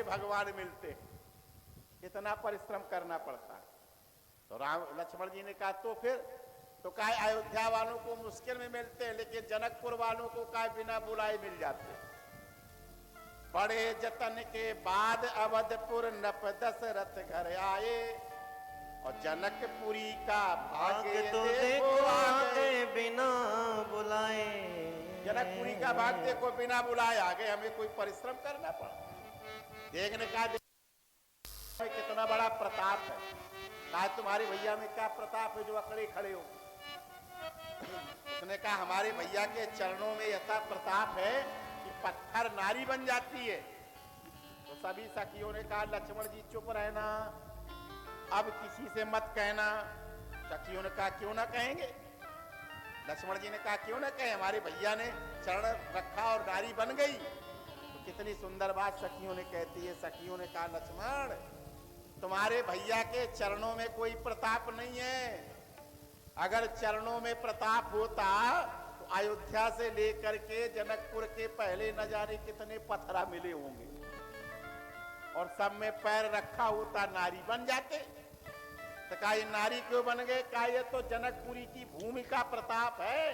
भगवान मिलते हैं, कितना परिश्रम करना पड़ता है। तो राम लक्ष्मण जी ने कहा तो फिर तो काय अयोध्या वालों को मुश्किल में मिलते हैं, लेकिन जनकपुर वालों को काय बिना बुलाए मिल जाते हैं। बड़े जतन के बाद अवधपुर नप दशरथ घर आए, और जनकपुरी का भाग्य तो देखो आगे बिना बुलाए। जनकपुरी का भाग देखो बिना बुलाए आ गए, हमें कोई परिश्रम करना पड़ा। देखने का कितना बड़ा प्रताप है, कहा तुम्हारे भैया में क्या प्रताप है जो अकड़े खड़े हो। उसने कहा हमारे भैया के चरणों में ऐसा प्रताप है कि पत्थर नारी बन जाती है। तो सभी सखियों ने कहा लक्ष्मण जी चुप रहना, अब किसी से मत कहना। सखियों ने कहा क्यों ना कहेंगे। लक्ष्मण जी ने कहा क्यों ना कहें, हमारे भैया ने चरण रखा और नारी बन गई। तो कितनी सुंदर बात सखियों ने कहती है। सखियों ने कहा लक्ष्मण तुम्हारे भैया के चरणों में कोई प्रताप नहीं है, अगर चरणों में प्रताप होता तो अयोध्या से लेकर के जनकपुर के पहले न जाने कितने पथरा मिले होंगे, और सब में पैर रखा होता नारी बन जाते। तो कहा ये नारी क्यों बन गए, कहा ये तो जनकपुरी की भूमि का प्रताप है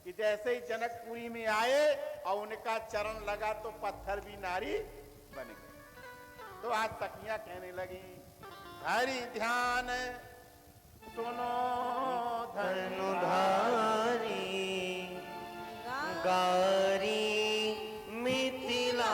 कि जैसे ही जनकपुरी में आए और उनका चरण लगा तो पत्थर भी नारी बन गए। तो आज सखियां कहने लगी हरि ध्यान सुनो धनुधारी गारी मिथिला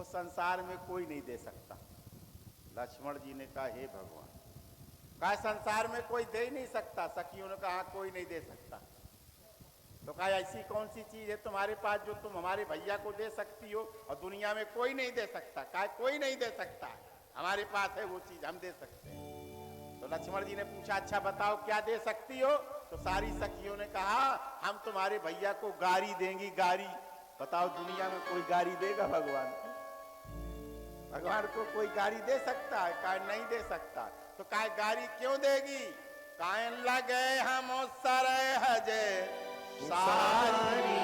संसार में कोई नहीं दे सकता। लक्ष्मण जी ने कहा हे भगवान, कहा संसार में कोई दे ही नहीं सकता। सखियों ने कहा कोई नहीं दे सकता। तो कहा ऐसी कौन सी चीज है तुम्हारे पास जो तुम हमारे भैया को दे सकती हो और दुनिया में कोई नहीं दे सकता। कहा कोई नहीं दे सकता, हमारे पास है वो चीज, हम दे सकते हैं। तो लक्ष्मण जी ने पूछा अच्छा बताओ क्या दे सकती हो। तो सारी सखियों ने कहा हम तुम्हारे भैया को गारी देंगी, गारी। बताओ दुनिया में कोई गारी देगा भगवान को? भगवान को कोई गाड़ी दे सकता है? कहा नहीं दे सकता। तो कहा गाड़ी क्यों देगी? कायन लगे हम सरे हजे सारी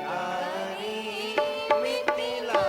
गारी मिथिला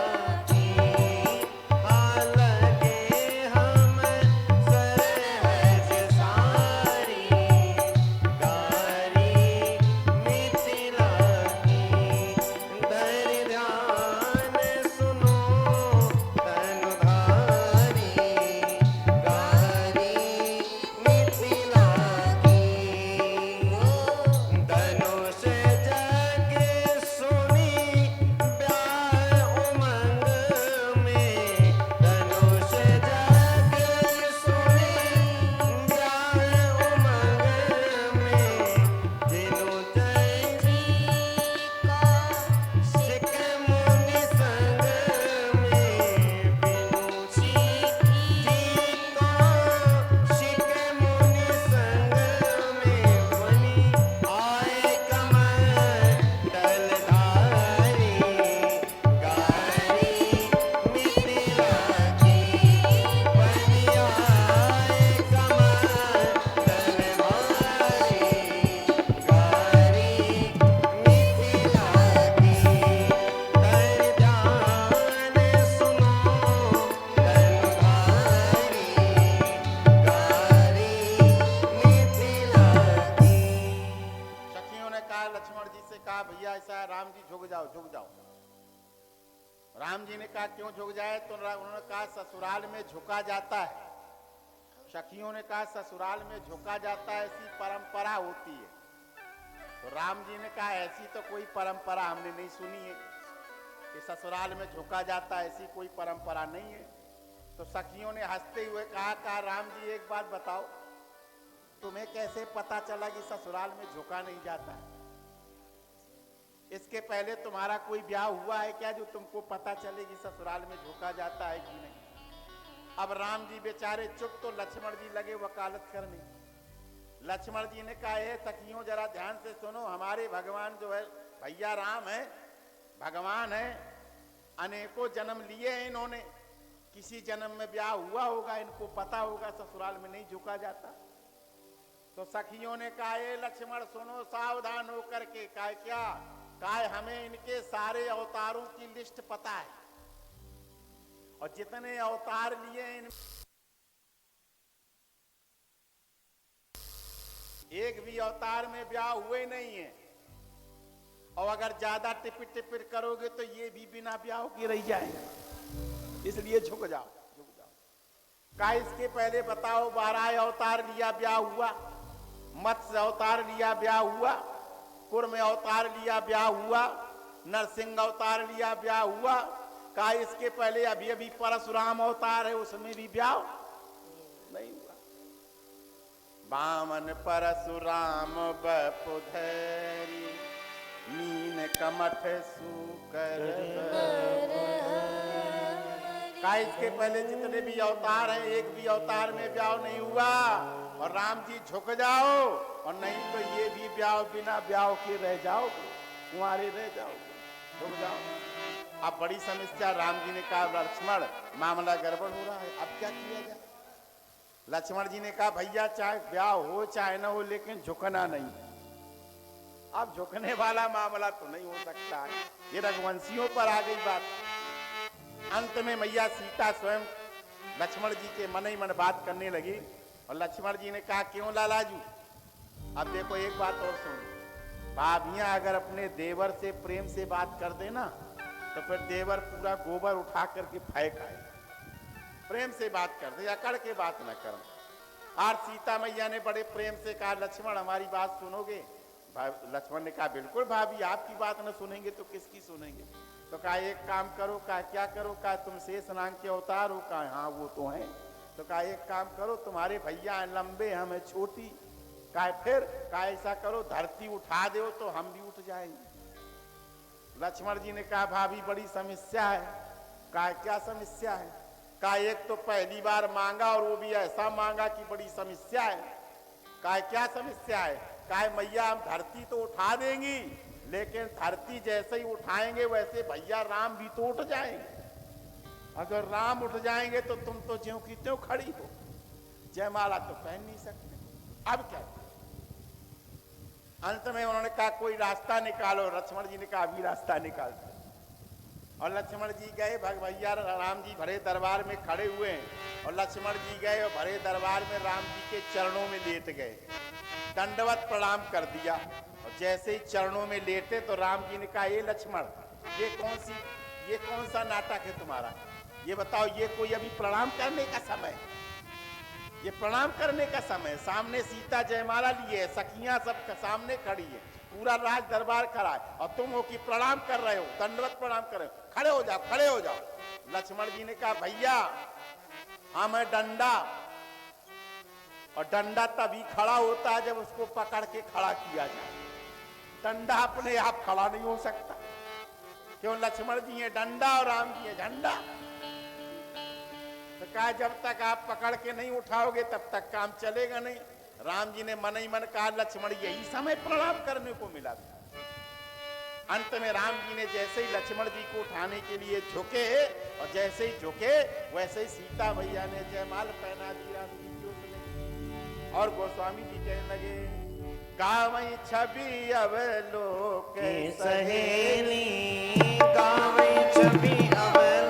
राम जी ने कहा क्यों झुक जाए? तो उन्होंने कहा ससुराल में झुका जाता है सखियों ने कहा ससुराल में झुका जाता है, ऐसी परंपरा होती है। तो राम जी ने कहा ऐसी तो कोई परंपरा हमने नहीं सुनी है कि ससुराल में झुका जाता है, ऐसी कोई परंपरा नहीं है। तो सखियों ने हंसते हुए कहा राम जी एक बात बताओ, तुम्हें कैसे पता चला कि ससुराल में झुका नहीं जाता है? इसके पहले तुम्हारा कोई ब्याह हुआ है क्या जो तुमको पता चले कि ससुराल में झुका जाता है कि नहीं? अब राम जी बेचारे चुप, तो लक्ष्मण जी लगे वकालत करने। लक्ष्मण जी ने कहा है सखियों जरा ध्यान से सुनो, हमारे भगवान जो है भैया राम है, भगवान है, अनेकों जन्म लिए हैं इन्होंने, किसी जन्म में ब्याह हुआ होगा, इनको पता होगा ससुराल में नहीं झुका जाता। तो सखियों ने कहा लक्ष्मण सुनो सावधान होकर के, कहा क्या? कहा हमें इनके सारे अवतारों की लिस्ट पता है और जितने अवतार लिए इन एक भी अवतार में ब्याह हुए नहीं है, और अगर ज्यादा टिपिर टिपिर करोगे तो ये भी बिना ब्याह की रह जाएगा, इसलिए झुक जाओ झुक जाओ। का इसके पहले बताओ 12 अवतार लिया ब्याह हुआ, मत्स्य अवतार लिया ब्याह हुआ, कुर्म अवतार लिया ब्याह हुआ, नरसिंह अवतार लिया ब्याह हुआ। का इसके पहले अभी अभी परशुराम अवतार है, उसमें भी ब्याह नहीं हुआ। बामन परशुराम बपुधरी मीन कमठ सुकर। का इसके पहले जितने भी अवतार हैं एक भी अवतार में ब्याह नहीं हुआ। और राम जी झुक जाओ, और नहीं तो ये भी ब्याह बिना ब्याह के रह जाओगे, कुंवारे रह जाओगे, झुक जाओ। अब बड़ी समस्या, राम जी ने कहा लक्ष्मण मामला गड़बड़ हो रहा है, अब क्या किया जाए? लक्ष्मण जी ने कहा भैया चाहे ब्याह हो चाहे ना हो, लेकिन झुकना नहीं। अब झुकने वाला मामला तो नहीं हो सकता है, ये रघुवंशियों पर आ गई बात। अंत में मैया सीता स्वयं लक्ष्मण जी के मन ही मन बात करने लगी, और लक्ष्मण जी ने कहा क्यों लालाजू? अब देखो एक बात और सुनो, भाभियां अगर अपने देवर से प्रेम से बात कर देना तो फिर देवर पूरा गोबर उठा करके फेंक आए। प्रेम से बात कर दे, अकड़ के बात न करो। और सीता मैया ने बड़े प्रेम से कहा लक्ष्मण हमारी बात सुनोगे? लक्ष्मण ने कहा बिल्कुल भाभी, आपकी बात न सुनेंगे तो किसकी सुनेंगे? तो कहा एक काम करो। कहा क्या करो? कहा तुम शेष नाग के अवतार हो? कहा हाँ वो तो है। तो कहा एक काम करो, तुम्हारे भैया लंबे हमें छोटी। कहा फिर? कहा ऐसा करो धरती उठा दो तो हम भी उठ जाएंगे। लक्ष्मण जी ने कहा भाभी बड़ी समस्या है। कहा क्या समस्या है? कहा एक तो पहली बार मांगा और वो भी ऐसा मांगा कि बड़ी समस्या है। कहा क्या समस्या है? कहा मैया हम धरती तो उठा देंगी, लेकिन धरती जैसे ही उठाएंगे वैसे भैया राम भी तो उठ जाएंगे। अगर राम उठ जाएंगे तो तुम तो ज्यों की त्यों खड़ी हो, जयमाला तो पहन नहीं सकते। अब क्या? अंत में उन्होंने कहा कोई रास्ता निकालो। लक्ष्मण जी ने कहा अभी रास्ता निकालते। और लक्ष्मण जी गए, भैया राम जी भरे दरबार में खड़े हुए हैं, और लक्ष्मण जी गए और भरे दरबार में राम जी के चरणों में लेट गए, दंडवत प्रणाम कर दिया। और जैसे ही चरणों में लेटे तो राम जी ने कहा ये लक्ष्मण ये कौन सा नाटक है तुम्हारा? ये बताओ, ये कोई अभी प्रणाम करने का समय? ये प्रणाम करने का समय? सामने सीता जयमाला लिए, सखियां सब सामने खड़ी है, पूरा राज दरबार खड़ा है, और तुम हो कि प्रणाम कर रहे हो, दंडवत प्रणाम कर रहे हो। खड़े हो जाओ, खड़े हो जाओ। लक्ष्मण जी ने कहा भैया हम है डंडा, और डंडा तभी खड़ा होता है जब उसको पकड़ के खड़ा किया जाए। डंडा अपने आप खड़ा नहीं हो सकता। क्यों? लक्ष्मण जी है डंडा और राम जी है झंडा। तो कहा जब तक आप पकड़ के नहीं उठाओगे तब तक काम चलेगा नहीं। राम जी ने मन ही मन कहा लक्ष्मण यही समय प्रणाम करने को मिला था। अंत में राम जी ने जैसे ही लक्ष्मण जी को उठाने के लिए झुके, और जैसे ही झुके वैसे ही सीता मैया ने जयमाल पहना दिया और गोस्वामी जी कहने लगे गावई छवि अवलोक सहेली, गावई छवि अवलोक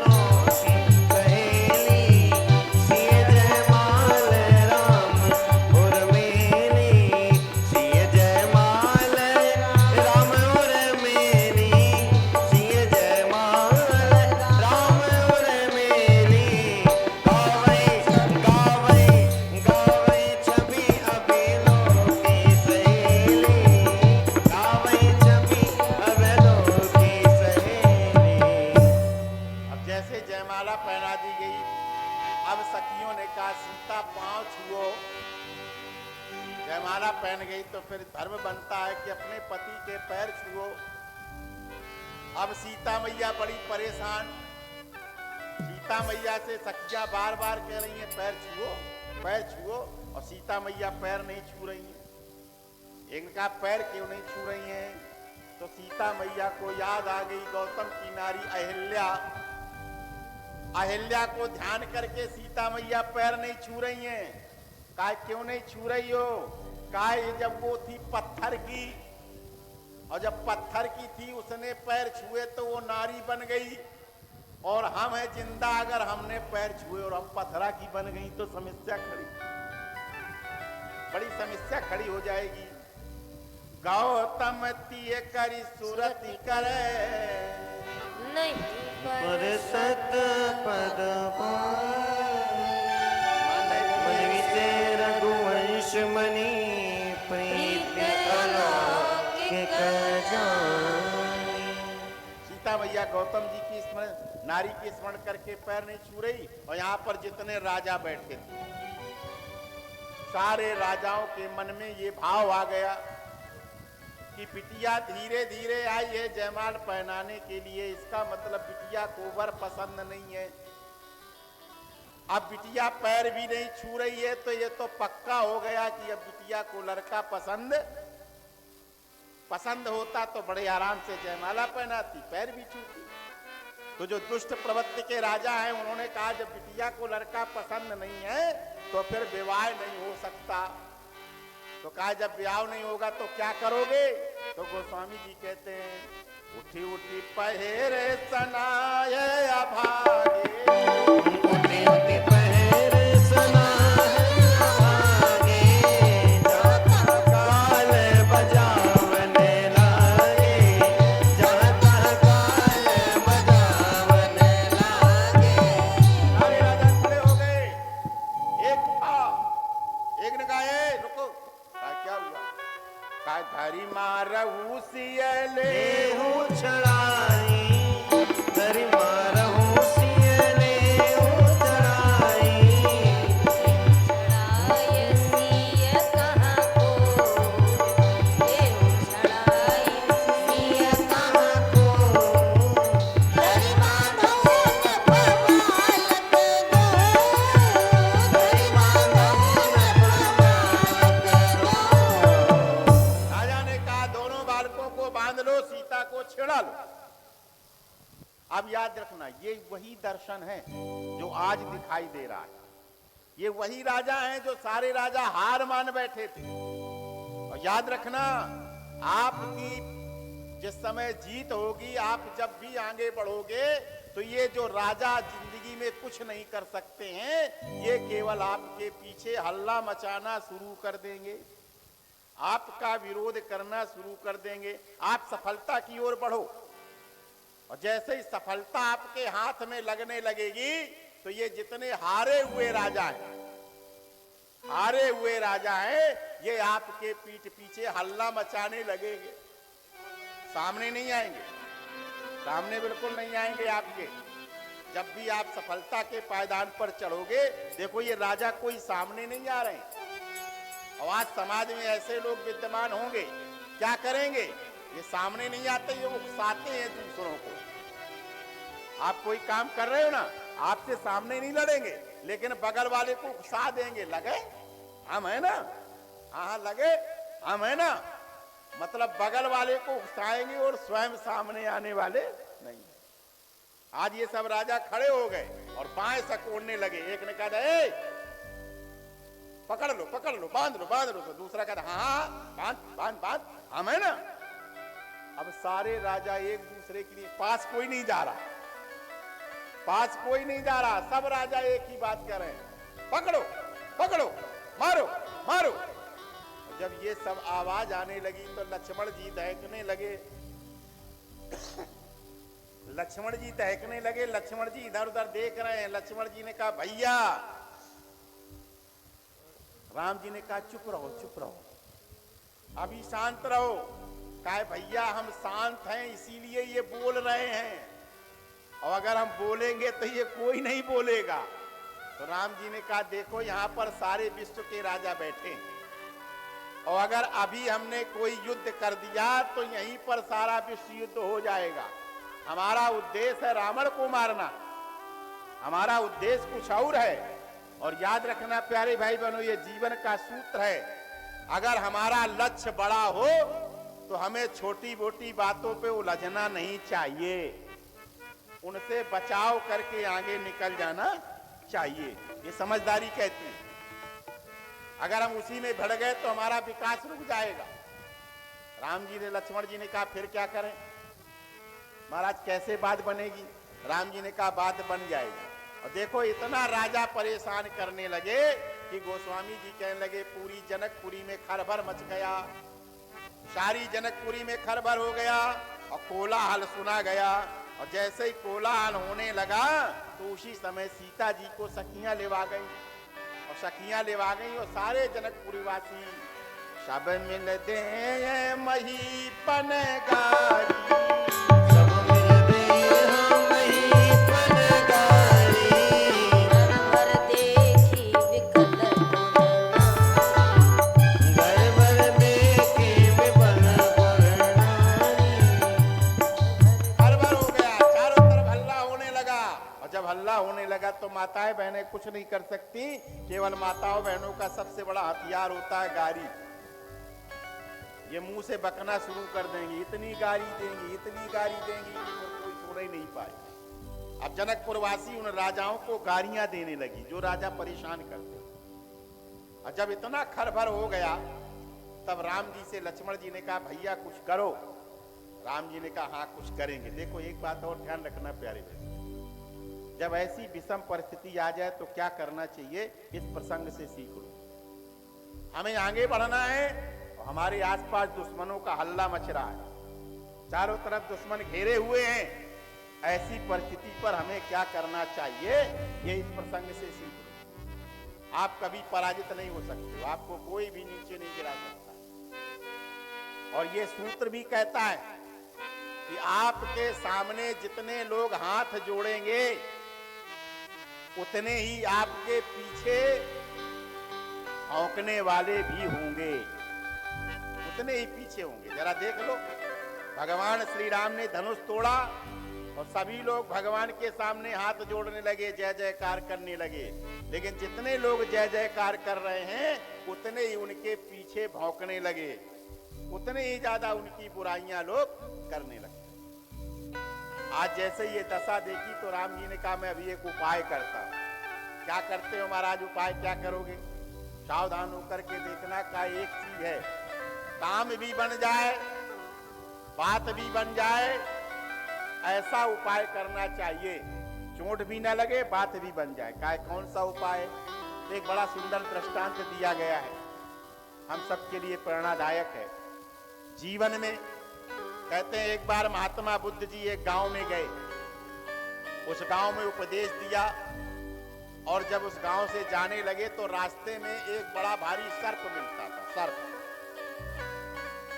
जयमाला पहन गई तो फिर धर्म बनता है कि अपने पति के पैर छुओ। अब सीता मैया बड़ी परेशान। सीता मैया से सखिया बार बार कह रही हैं पैर छुओ पैर छुओ, और सीता मैया पैर नहीं छू रही हैं। एक ने कहा पैर क्यों नहीं छू रही हैं? तो सीता मैया को याद आ गई गौतम की नारी अहिल्या। अहिल्या को ध्यान करके सीता मैया पैर नहीं छू रही हैं। कहा क्यों नहीं छू रही हो? कहा जब वो थी पत्थर की, और जब पत्थर की थी उसने पैर छुए तो वो नारी बन गई, और हम है जिंदा, अगर हमने पैर छुए और हम पत्थरा की बन गई तो समस्या खड़ी, बड़ी समस्या खड़ी हो जाएगी। गौतम तिये करी सूरत करे नहीं पर सत पद मन विजय रघुवंश मणि प्रीत अलौकिक जानी। सीता मैया गौतम जी की स्मरण, नारी की स्मरण करके पैर नहीं छू रही, और यहाँ पर जितने राजा बैठे थे सारे राजाओं के मन में ये भाव आ गया कि बिटिया धीरे धीरे आई है जयमाल पहनाने के लिए, इसका मतलब बिटिया को वर पसंद नहीं है। अब बिटिया पैर भी नहीं छू रही है तो ये तो पक्का हो गया कि अब बिटिया को लड़का पसंद होता तो बड़े आराम से जयमाला पहनाती, पैर भी छूती। तो जो दुष्ट प्रवृत्ति के राजा हैं उन्होंने कहा जब बिटिया को लड़का पसंद नहीं है तो फिर विवाह नहीं हो सकता। तो कहा जब ब्याह नहीं होगा तो क्या करोगे? तो गोस्वामी जी कहते हैं उठी उठी पहेरे सनाए अभागे, उठी उठी पहर सनाए अभागे, जाता काल बजावने लागे, जाता काल बजावने लागे। सारे राजा खड़े हो गए। एक ने कहा रुको। कहा क्या हुआ? कहा धरी मारहू सियले लेहू चढ़ाई, धरि मारहू सियले चढ़ाई, छड़ाय सिय कहाँ को, लेहू छड़ाय सिय कहाँ को, धरि माधव न पवालक गो, धरि माधव न पवालक गो। राजा ने कहा दोनों बालकों को बांध लो, सीता को छेड़ा लो। अब याद रखना ये वही दर्शन है जो आज दिखाई दे रहा है। ये वही राजा हैं जो सारे राजा हार मान बैठे थे। और याद रखना आपकी जिस समय जीत होगी, आप जब भी आगे बढ़ोगे तो ये जो राजा जिंदगी में कुछ नहीं कर सकते हैं, ये केवल आपके पीछे हल्ला मचाना शुरू कर देंगे, आपका विरोध करना शुरू कर देंगे। आप सफलता की ओर बढ़ो, और जैसे ही सफलता आपके हाथ में लगने लगेगी तो ये जितने हारे हुए राजा हैं ये आपके पीठ पीछे हल्ला मचाने लगेंगे। सामने नहीं आएंगे, सामने बिल्कुल नहीं आएंगे आपके। जब भी आप सफलता के पायदान पर चढ़ोगे, देखो ये राजा कोई सामने नहीं आ रहे हैं। और आज समाज में ऐसे लोग विद्यमान होंगे, क्या करेंगे? ये सामने नहीं आते, ये उकसाते हैं दूसरों को। आप कोई काम कर रहे हो ना, आपसे सामने नहीं लड़ेंगे, लेकिन बगल वाले को उकसा देंगे, लगे हम है ना, हाँ लगे हम है ना, मतलब बगल वाले को उकसाएंगे और स्वयं सामने आने वाले नहीं। आज ये सब राजा खड़े हो गए और बाएं सकोड़ने लगे। एक ने कहा ए, पकड़ लो, बांध लो। तो दूसरा कहता हाँ बांध, हम है ना। अब सारे राजा एक दूसरे के लिए पास कोई नहीं जा रहा, सब राजा एक ही बात कर रहे हैं, पकड़ो, मारो। जब ये सब आवाज आने लगी तो लक्ष्मण जी दहकने लगे। लक्ष्मण जी इधर उधर देख रहे हैं। लक्ष्मण जी ने कहा भैया, राम जी ने कहा चुप रहो, अभी शांत रहो। कहा भैया हम शांत हैं इसीलिए ये बोल रहे हैं, और अगर हम बोलेंगे तो ये कोई नहीं बोलेगा। तो राम जी ने कहा देखो यहाँ पर सारे विश्व के राजा बैठे हैं, और अगर अभी हमने कोई युद्ध कर दिया तो यहीं पर सारा विश्व युद्ध हो जाएगा। हमारा उद्देश्य है रावण को मारना, हमारा उद्देश्य कुछ और है। और याद रखना प्यारे भाई बहनों, ये जीवन का सूत्र है। अगर हमारा लक्ष्य बड़ा हो तो हमें छोटी मोटी बातों पे उलझना नहीं चाहिए, उनसे बचाव करके आगे निकल जाना चाहिए। ये समझदारी कहती है। अगर हम उसी में भड़ गए तो हमारा विकास रुक जाएगा। राम जी ने, लक्ष्मण जी ने कहा फिर क्या करें महाराज, कैसे बात बनेगी? राम जी ने कहा बात बन जाएगी। और देखो इतना राजा परेशान करने लगे कि गोस्वामी जी कहने लगे पूरी जनकपुरी में खरबर मच गया, सारी जनकपुरी में खरबर हो गया और कोलाहल सुना गया। और जैसे ही कोलाहल होने लगा तो उसी समय सीता जी को सखियां लेवा गई, और सखियां लेवा गई और सारे जनकपुरी वासी सब मिलते हैं महीपन गारी, सब मिलते हैं महीपन गारी, घर भर देखी विकल घर भर देखी विपल नारी। हड़बड़ हो गया, चारों तरफ हल्ला होने लगा। और जब हल्ला होने लगा तो माताएं बहनें कुछ नहीं कर सकती, केवल माताओं बहनों का सबसे बड़ा हथियार होता है गारी। ये मुंह से बकना शुरू कर देंगी, इतनी गारी देंगी, इतनी गारी देंगी कि कोई सुन ही नहीं पाए। अब जनकपुर वासी उन राजाओं को गारियां देने लगी जो राजा परेशान करते। और जब इतना खरभर हो गया तब राम जी से लक्ष्मण जी ने कहा भैया कुछ करो। राम जी ने कहा हाँ कुछ करेंगे। देखो एक बात और ध्यान रखना प्यारे भाई, जब ऐसी विषम परिस्थिति आ जाए तो क्या करना चाहिए, इस प्रसंग से सीख लो। हमें आगे बढ़ना है, हमारे आसपास दुश्मनों का हल्ला मच रहा है, चारों तरफ दुश्मन घेरे हुए हैं। ऐसी परिस्थिति पर हमें क्या करना चाहिए, ये इस प्रसंग से सीख लो। आप कभी पराजित नहीं हो सकते, आपको कोई भी नीचे नहीं गिरा सकता। और ये सूत्र भी कहता है कि आपके सामने जितने लोग हाथ जोड़ेंगे उतने ही आपके पीछे भौंकने वाले भी होंगे, उतने ही पीछे होंगे। जरा देख लो, भगवान श्री राम ने धनुष तोड़ा और सभी लोग भगवान के सामने हाथ जोड़ने लगे, जय जयकार करने लगे। लेकिन जितने लोग जय जयकार कर रहे हैं उतने ही उनके पीछे भौंकने लगे, उतने ही ज्यादा उनकी बुराइयां लोग करने लगे। आज जैसे ये दशा देखी तो राम जी ने कहा मैं अभी एक उपाय करता हूं। क्या करते हो महाराज, उपाय क्या करोगे? सावधान होकर के देखना का एक चीज है, काम भी बन जाए बात भी बन जाए, ऐसा उपाय करना चाहिए। चोट भी ना लगे बात भी बन जाए। काय कौन सा उपाय? एक बड़ा सुंदर दृष्टांत दिया गया है, हम सबके लिए प्रेरणादायक है। जीवन में कहते हैं एक बार महात्मा बुद्ध जी एक गांव में गए, उस गांव में उपदेश दिया और जब उस गांव से जाने लगे तो रास्ते में एक बड़ा भारी सर्प मिलता था, सर्प।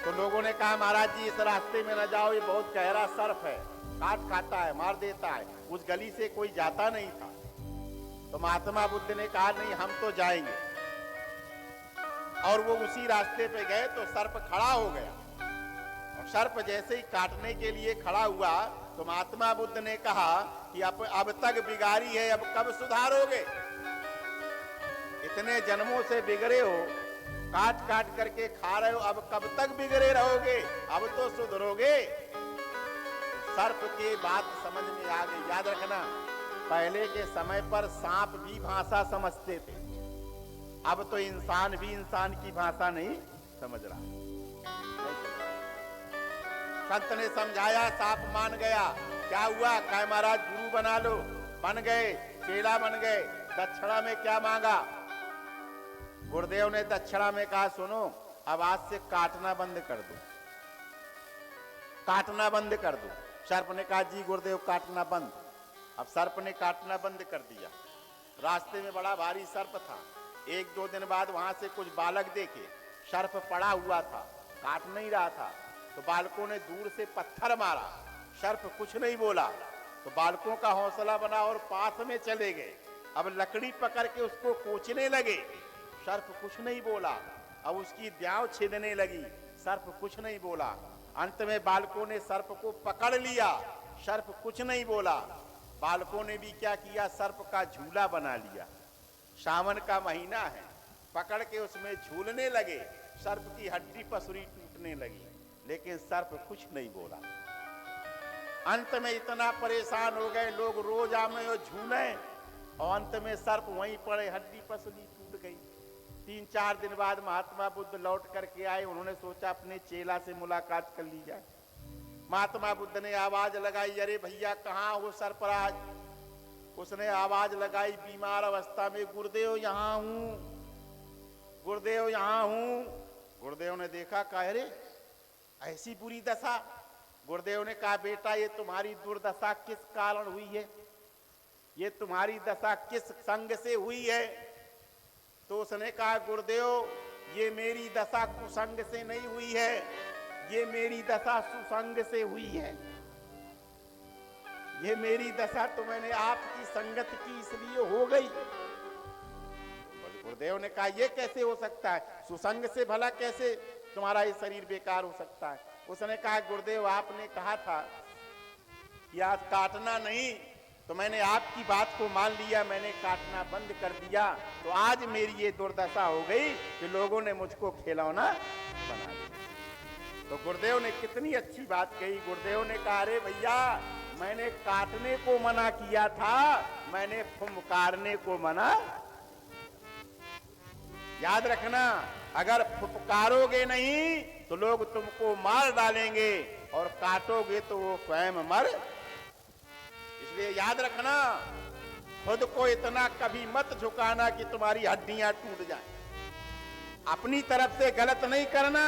तो लोगों ने कहा महाराज जी इस रास्ते में न जाओ, ये बहुत गहरा सर्प है, काट खाता है, मार देता है। उस गली से कोई जाता नहीं था। तो महात्मा बुद्ध ने कहा नहीं हम तो जाएंगे। और वो उसी रास्ते पे गए तो सर्प खड़ा हो गया, और सर्प जैसे ही काटने के लिए खड़ा हुआ तो महात्मा बुद्ध ने कहा कि अब तक बिगाड़ी है, अब कब सुधारोगे? इतने जन्मों से बिगड़े हो, काट काट करके खा रहे हो, अब कब तक बिगड़े रहोगे? अब तो सुधरोगे। सर्प की बात समझ में आ गई। याद रखना, पहले के समय पर सांप भी भाषा समझते थे, अब तो इंसान भी इंसान की भाषा नहीं समझ रहा। संत ने समझाया, सांप मान गया। क्या हुआ? कहे महाराज गुरु बना लो। बन गए, चेला बन गए। दक्षिणा में क्या मांगा? गुरुदेव ने दक्षिणा में कहा सुनो अब आज से काटना बंद कर दो, काटना बंद कर दो। सर्प ने कहा जी गुरुदेव काटना बंद। अब सर्प ने काटना बंद कर दिया। रास्ते में बड़ा भारी सर्प था। एक दो दिन बाद वहां से कुछ बालक देखे, सर्प पड़ा हुआ था, काट नहीं रहा था। तो बालकों ने दूर से पत्थर मारा, सर्प कुछ नहीं बोला। तो बालकों का हौसला बना और पास में चले गए। अब लकड़ी पकड़ के उसको कोचने लगे, सर्प कुछ नहीं बोला। अब उसकी द्याव छेदने लगी। सर्प कुछ नहीं बोला। अंत में बालकों ने सर्प को पकड़ लिया। सर्प कुछ नहीं बोला। बालकों ने भी क्या किया, सर्प का झूला बना लिया। सावन का महीना है, पकड़ के उसमें झूलने लगे। सर्प की हड्डी पसुरी टूटने लगी, लेकिन सर्प कुछ नहीं बोला। अंत में इतना परेशान हो गए लोग, रोज आमे और झूले, और अंत में सर्प वहीं पड़े, हड्डी पसुरी टूट गई। 3-4 दिन बाद महात्मा बुद्ध लौट करके आए। उन्होंने सोचा अपने चेला से मुलाकात कर ली जाए। महात्मा बुद्ध ने आवाज लगाई, अरे भैया कहाँ हो सर्पराज? उसने आवाज लगाई बीमार अवस्था में, गुरुदेव यहाँ हूं, गुरुदेव यहाँ हूं। गुरुदेव ने देखा, कहा अरे ऐसी बुरी दशा? गुरुदेव ने कहा, बेटा ये तुम्हारी दुर्दशा किस कारण हुई है? ये तुम्हारी दशा किस संग से हुई है? तो उसने कहा, गुरुदेव ये मेरी दशा कुसंग से नहीं हुई है, ये मेरी दशा सुसंग से हुई है। ये मेरी दशा तो मैंने आपकी संगत की इसलिए हो गई। गुरुदेव ने कहा, ये कैसे हो सकता है? सुसंग से भला कैसे तुम्हारा ये शरीर बेकार हो सकता है? उसने कहा, गुरुदेव आपने कहा था कि आज काटना नहीं, तो मैंने आपकी बात को मान लिया, मैंने काटना बंद कर दिया, तो आज मेरी ये दुर्दशा हो गई कि लोगों ने मुझको खिलौना बना दिया। तो गुरुदेव ने कितनी अच्छी बात कही। गुरुदेव ने कहा, अरे भैया मैंने काटने को मना किया था, मैंने फुफकारने को मना। याद रखना, अगर फुफकारोगे नहीं तो लोग तुमको मार डालेंगे, और काटोगे तो वो स्वयं मर। इसलिए याद रखना, खुद को इतना कभी मत झुकाना कि तुम्हारी हड्डियां टूट जाएं। अपनी तरफ से गलत नहीं करना,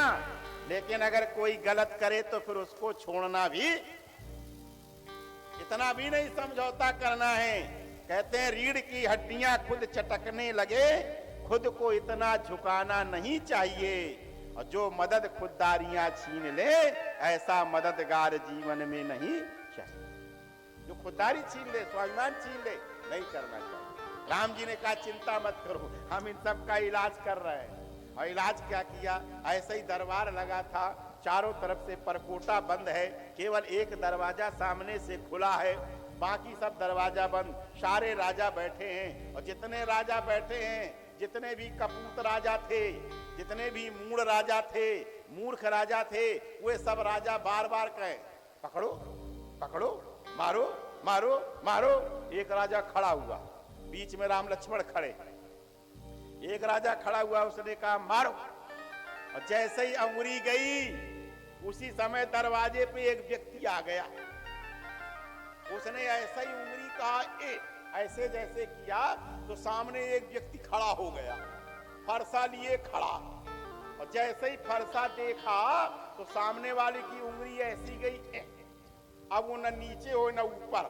लेकिन अगर कोई गलत करे तो फिर उसको छोड़ना भी, इतना भी नहीं समझौता करना है। कहते हैं रीढ़ की हड्डियां खुद चटकने लगे, खुद को इतना झुकाना नहीं चाहिए। और जो मदद खुददारियां छीन ले, ऐसा मददगार जीवन में नहीं चाहिए। जो खुददारी छीन ले, स्वाभिमान छीन ले, नहीं करना चाहिए। राम जी ने कहा, चिंता मत करो, हम इन सब का इलाज कर रहे हैं। और इलाज क्या किया? ऐसे ही दरबार लगा था, चारों तरफ से परकोटा बंद है, केवल एक दरवाजा सामने से खुला है, बाकी सब दरवाजा बंद। सारे राजा बैठे हैं, और जितने राजा बैठे हैं, जितने भी कपूत राजा थे, जितने भी मूढ़ राजा थे, मूर्ख राजा थे, वे सब राजा बार बार कहे, पकड़ो पकड़ो, मारो मारो मारो। एक राजा खड़ा हुआ, बीच में राम लक्ष्मण खड़े। एक राजा खड़ा हुआ, उसने कहा मारो, और जैसे ही अंगुरी गई, उसी समय दरवाजे पे एक व्यक्ति आ गया। उसने ऐसा ही उंगली कहा, ऐसे जैसे किया, तो सामने एक व्यक्ति खड़ा हो गया, फरसा लिए खड़ा। और जैसे ही फरसा देखा, तो सामने वाले की उंगली ऐसी गई, अब वो न नीचे हो न ऊपर,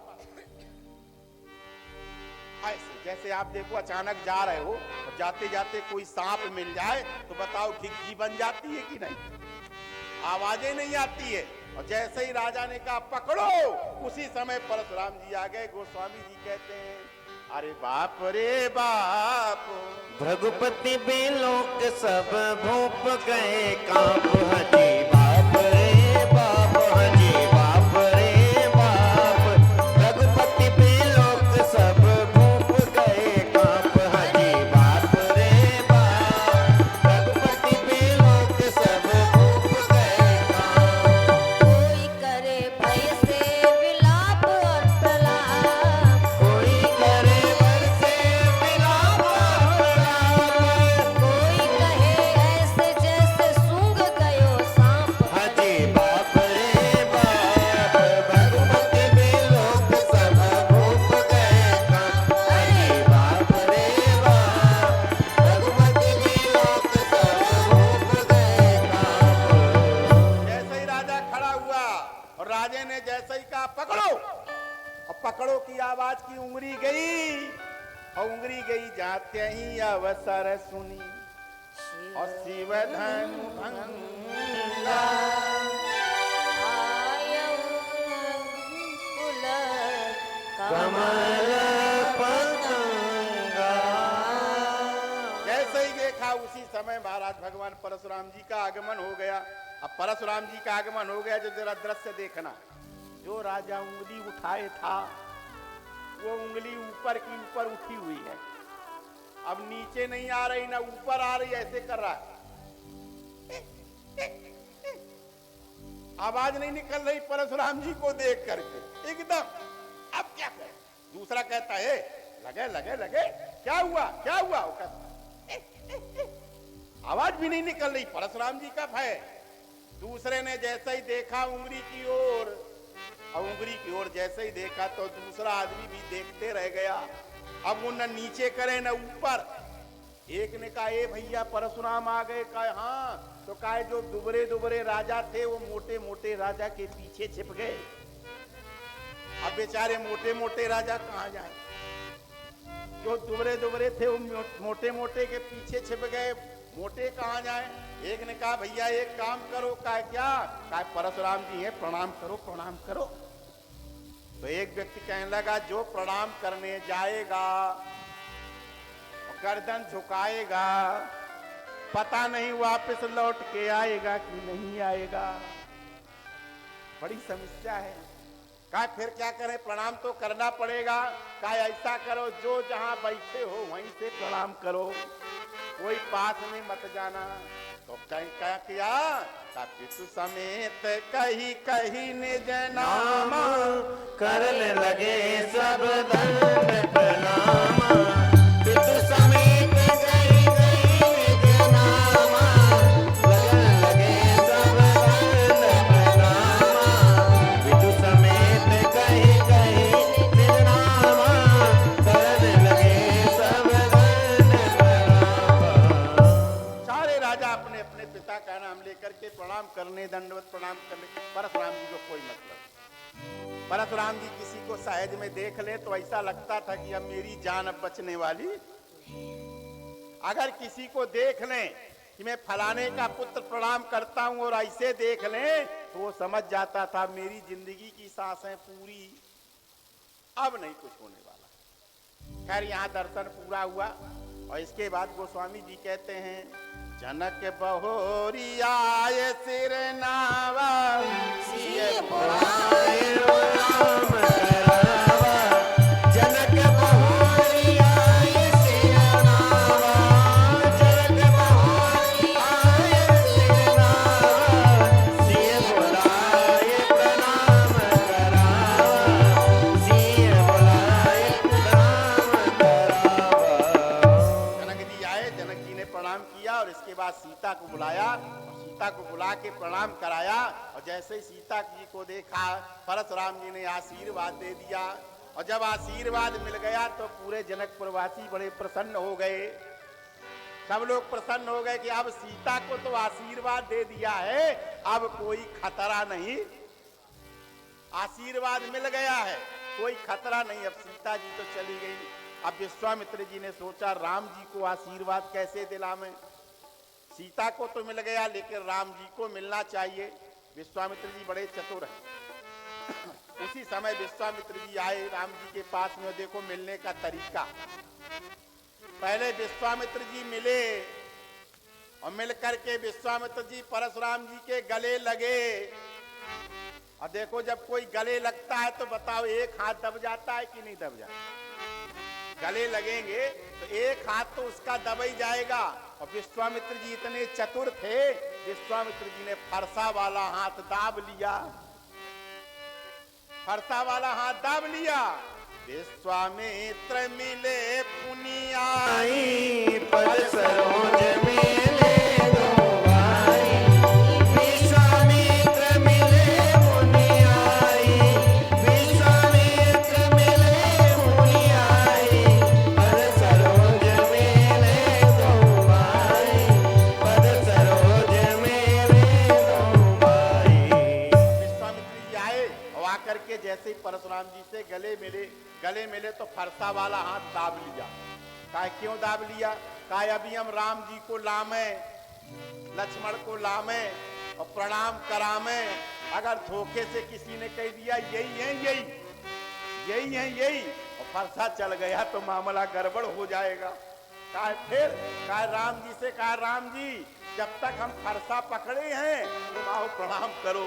ऐसे जैसे आप देखो अचानक जा रहे हो, और जाते जाते कोई सांप मिल जाए तो बताओ घिघी बन जाती है कि नहीं? आवाजें नहीं आती है। और जैसे ही राजा ने कहा पकड़ो, उसी समय परशुराम जी आ गए। गोस्वामी जी कहते हैं, अरे बाप रे बाप, भृगुपति बेलोक सब भूप गए कांप। हजी बाप रे बाप, हजी बाप रे बाप, भृगुपति बेलोक सब भूप गए कांप। हजी बाप रे बाप, भृगुपति बेलोक सब भूप गए कांप। कोई करे भय से विलाप और प्रलाप, कोई करे वर से विलाप और प्रलाप, कोई कहे ऐसे जैसे सूंघ गयो सांप। हजी बाप रे बाप, भगवती बेलोक सब भूप गए कांप। हजी बाप रे बाप, भगवती बेलोक सब भूप गए कांप। जैसे ही राजा खड़ा हुआ, और राजे ने जैसे ही कहा पकड़ो, और पकड़ो की आवाज की उंगली गई, और उंगली गई जाते ही अवसर सुनी, और शिव धनु भंगा। आयऊ कुल कमल पतंगा। जैसे ही देखा, उसी समय महाराज भगवान जी का आगमन हो गया। अब परशुराम जी का आगमन हो गया, जो जरा दृश्य देखना, जो राजा उंगली उठाए था वो उंगली ऊपर की ऊपर उठी हुई है, अब नीचे नहीं आ रही ना ऊपर आ रही, ऐसे कर रहा है, आवाज नहीं निकल रही परशुराम जी को देख करके एकदम। अब क्या करे? दूसरा कहता है लगे लगे लगे, क्या हुआ क्या हुआ? वो कहता आवाज भी नहीं निकल रही, परशुराम जी का भय। दूसरे ने जैसे ही देखा उंगली की ओर, और उंगली की ओर जैसे ही देखा तो दूसरा आदमी भी देखते रह गया। अब वो न नीचे करे न ऊपर। एक ने कहा ए भैया परशुराम आ गए। कहा हाँ। तो कहा जो दुबरे दुबरे राजा थे वो मोटे मोटे राजा के पीछे छिप गए। अब बेचारे मोटे मोटे राजा कहाँ जाए? जो दुबरे दुबरे थे वो मोटे मोटे के पीछे छिप गए, मोटे कहाँ जाए? एक ने कहा भैया एक काम करो। कहा क्या? कहा परशुराम जी है, प्रणाम करो प्रणाम करो। तो एक व्यक्ति कहने लगा जो प्रणाम करने जाएगा गर्दन झुकाएगा, पता नहीं वापस लौट के आएगा कि नहीं आएगा। बड़ी समस्या है। कहा फिर क्या करें? प्रणाम तो करना पड़ेगा। कहा ऐसा करो जो जहां बैठे हो वहीं से प्रणाम करो, कोई पास में मत जाना। तो क्या किया? पितु समेत कही कही निज नाम, करने लगे सब दंड प्रणाम। पितु समेत कही कही निज नाम, करने लगे सब दंड प्रणाम। पितु समेत कही कही निज नाम, करने लगे सब दंड प्रणाम। सारे राजा अपने अपने पिता का नाम लेकर के प्रणाम करने, दंडवत प्रणाम करने। परशुराम जी को कोई मतलब। परशुराम जी किसी को सहज में देख ले तो ऐसा लगता था कि अब मेरी जान अब बचने वाली। अगर किसी को देख लें कि मैं फलाने का पुत्र प्रणाम करता हूं और ऐसे देख लें तो वो समझ जाता था मेरी जिंदगी की सांसें पूरी, अब नहीं कुछ होने वाला। खैर यहाँ दर्शन पूरा हुआ और इसके बाद गोस्वामी जी कहते हैं जनक बहोरिया सिर नावा, सिय पुराए राम करावा। जनक बहोरिया सिर नावा, जनक बहोरिया सिर नावा। सिय बुलाए प्रणाम करावा, सिय बुलाए प्रणाम करावा। जनक जी आए, जनक जी ने प्रणाम किया और इसके बाद सीता को बुलाया और सीता को बुला के प्रणाम कराया। और जैसे ही सीता जी को देखा परशुराम जी ने आशीर्वाद दे दिया। और जब आशीर्वाद मिल गया तो पूरे जनकपुरवासी बड़े प्रसन्न हो गए। सब लोग प्रसन्न हो गए कि अब सीता को तो आशीर्वाद दे दिया है, अब कोई खतरा नहीं, आशीर्वाद मिल गया है, कोई खतरा नहीं। अब सीता जी तो चली गई। अब विश्वामित्र जी ने सोचा राम जी को आशीर्वाद कैसे दिलावें? सीता को तो मिल गया लेकिन राम जी को मिलना चाहिए। विश्वामित्र जी बड़े चतुर हैं। उसी समय विश्वामित्र जी आए राम जी के पास में। देखो मिलने का तरीका, पहले विश्वामित्र जी मिले और मिल करके विश्वामित्र जी परशुराम जी के गले लगे। और देखो जब कोई गले लगता है तो बताओ एक हाथ दब जाता है कि नहीं दब जाता? गले लगेंगे तो एक हाथ तो उसका दब ही जाएगा। और विश्वामित्र जी इतने चतुर थे, विश्वामित्र जी ने फरसा वाला हाथ दाब लिया, फरसा वाला हाथ दाब लिया। विश्वामित्र मिले पुनियाई, पद सरोज मेले दो भाई। विश्वामित्र मिले पुनियाई, विश्वामित्र मिले पुनियाई। पद सरोज मेले दो भाई, पद सरोज मेले दो भाई। विश्वामित्र जी आए और आकर के जैसे ही परशुराम जी से गले मिले तो फरसा वाला हाथ दाब लिया। कहा क्यों दाब लिया? कहा अभी हम राम जी को लामे, लक्ष्मण को लामे और प्रणाम करामे। अगर धोखे से किसी ने कह दिया यही है यही यही है यही और फरसा चल गया तो मामला गड़बड़ हो जाएगा। कहा फिर? कहा राम जी से, कहा राम जी जब तक हम फरसा पकड़े हैं तुम आओ प्रणाम करो,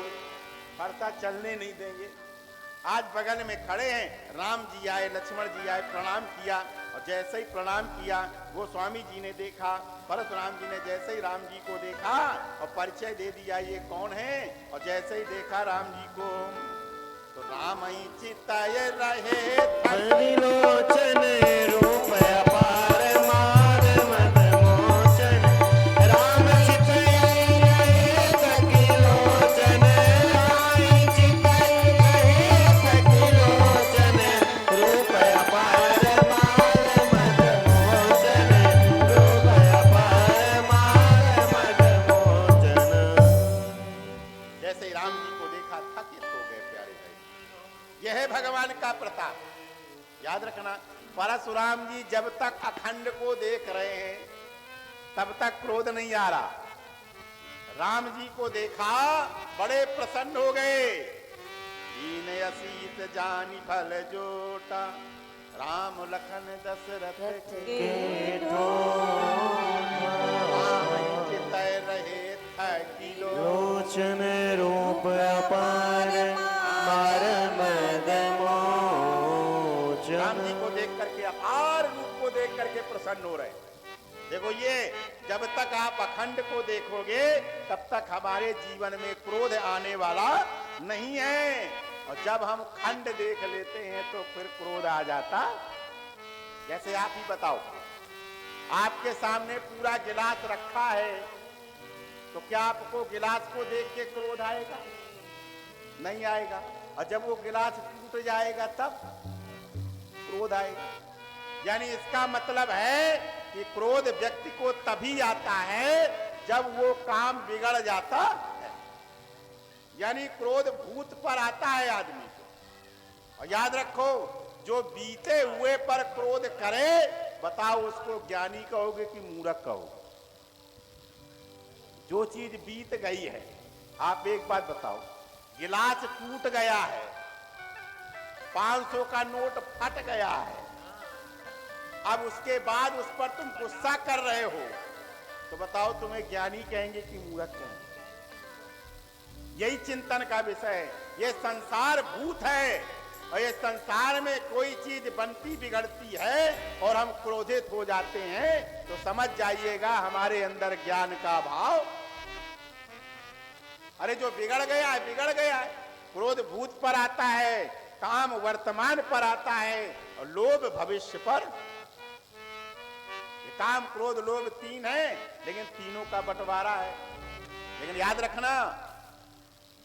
फरसा चलने नहीं देंगे। आज बगल में खड़े हैं, राम जी आए, लक्ष्मण जी आए, प्रणाम किया, और जैसे ही प्रणाम किया गोस्वामी जी ने देखा, परशुराम जी ने जैसे ही राम जी को देखा और परिचय दे दिया ये कौन है, और जैसे ही देखा राम जी को तो राम ही चिताए रहे हरिलोचन रूप अपार मार मद मोचन, राम चिताए रहे थकिलोचन, राम चिताए रहे थकिलोचन, रूप अपार मार मद मोचन, रूप अपार मार मद मोचन। जैसे ही राम जी को देखा थकित हो गए प्यारे भाई। यह है भगवान का प्रताप। याद रखना, परशुराम जी जब तक अखंड को देख रहे हैं तब तक क्रोध नहीं आ रहा। राम जी को देखा बड़े प्रसन्न हो गए। दीन असीत जानी फल जोटा, राम लखन दशरथ के चितय रहे थकिलो लोचन रूप अपार मार मद मोचन। राम जी को देख करके, अपार रूप को देख करके प्रसन्न हो रहे। देखो ये जब तक आप अखंड को देखोगे तब तक हमारे जीवन में क्रोध आने वाला नहीं है, और जब हम खंड देख लेते हैं तो फिर क्रोध आ जाता। जैसे आप ही बताओ, आपके सामने पूरा गिलास रखा है तो क्या आपको गिलास को देख के क्रोध आएगा? नहीं आएगा। और जब वो गिलास टूट जाएगा तब क्रोध आएगा। यानी इसका मतलब है कि क्रोध व्यक्ति को तभी आता है जब वो काम बिगड़ जाता है। यानी क्रोध भूत पर आता है आदमी को। और याद रखो, जो बीते हुए पर क्रोध करे, बताओ उसको ज्ञानी कहोगे कि मूर्ख कहोगे? जो चीज बीत गई है, आप एक बात बताओ, गिलास टूट गया है, 500 का नोट फट गया है, अब उसके बाद उस पर तुम गुस्सा कर रहे हो, तो बताओ तुम्हें ज्ञानी कहेंगे कि मूर्ख कहेंगे? यही चिंतन का विषय है। ये संसार भूत है, और ये संसार में कोई चीज बनती बिगड़ती है और हम क्रोधित हो जाते हैं, तो समझ जाइएगा हमारे अंदर ज्ञान का भाव। अरे जो बिगड़ गया है बिगड़ गया है। क्रोध भूत पर आता है, काम वर्तमान पर आता है, और लोभ भविष्य पर। ये काम क्रोध लोभ तीन है, लेकिन तीनों का बंटवारा है। लेकिन याद रखना,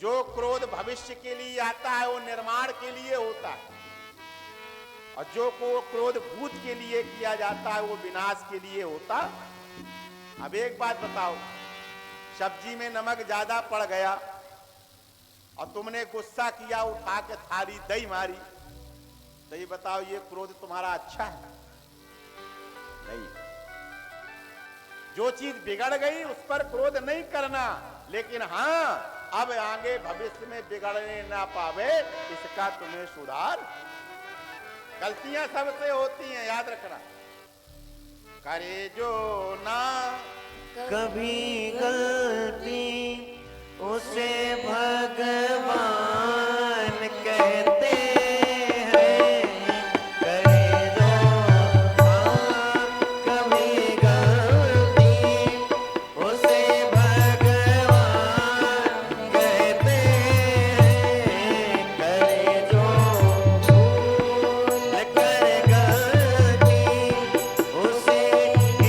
जो क्रोध भविष्य के लिए आता है वो निर्माण के लिए होता है, और जो को क्रोध भूत के लिए किया जाता है वो विनाश के लिए होता। अब एक बात बताओ, सब्जी में नमक ज्यादा पड़ गया और तुमने गुस्सा किया, उठा के थाली दही मारी, तो ये बताओ ये क्रोध तुम्हारा अच्छा है? नहीं। जो चीज बिगड़ गई उस पर क्रोध नहीं करना, लेकिन हाँ अब आगे भविष्य में बिगड़ने ना पावे इसका तुम्हें सुधार। गलतियां सबसे होती हैं, याद रखना। करे जो ना कभी गलती उसे भगवान कहते हैं, करे जो हाँ कभी गलती उसे भगवान कहते हैं, करे जो भूल कर गलती उसे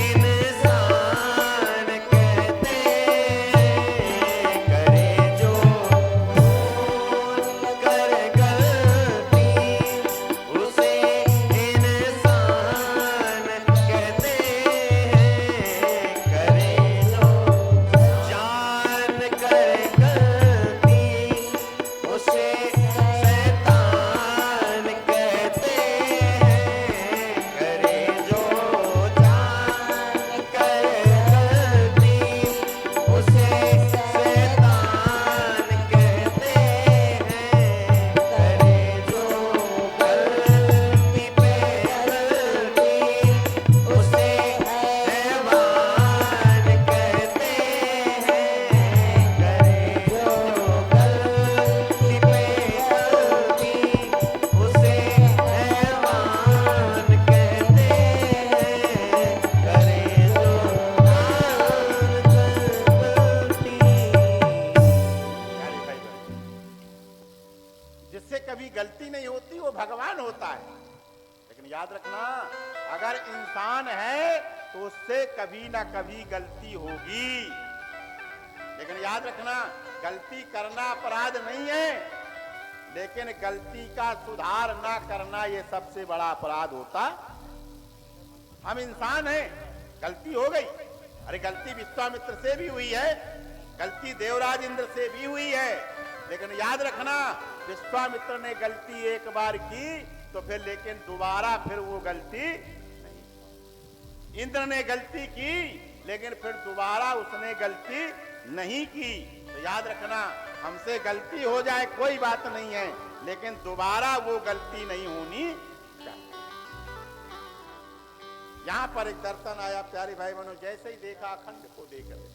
इंसान कहते हैं, वो भगवान होता है। लेकिन याद रखना, अगर इंसान है तो उससे कभी ना कभी गलती होगी। लेकिन याद रखना, गलती करना अपराध नहीं है, लेकिन गलती का सुधार ना करना ये सबसे बड़ा अपराध होता। हम इंसान हैं, गलती हो गई। अरे गलती विश्वामित्र से भी हुई है, गलती देवराज इंद्र से भी हुई है। लेकिन याद रखना, विश्वामित्र ने गलती एक बार की तो फिर लेकिन दोबारा फिर वो गलती नहीं। इंद्र ने गलती की लेकिन फिर दोबारा उसने गलती नहीं की। तो याद रखना, हमसे गलती हो जाए कोई बात नहीं है, लेकिन दोबारा वो गलती नहीं होनी चाहिए। यहां पर एक दर्शन आया प्यारे भाई बहनों, जैसे ही देखा अखंड को देख रहे,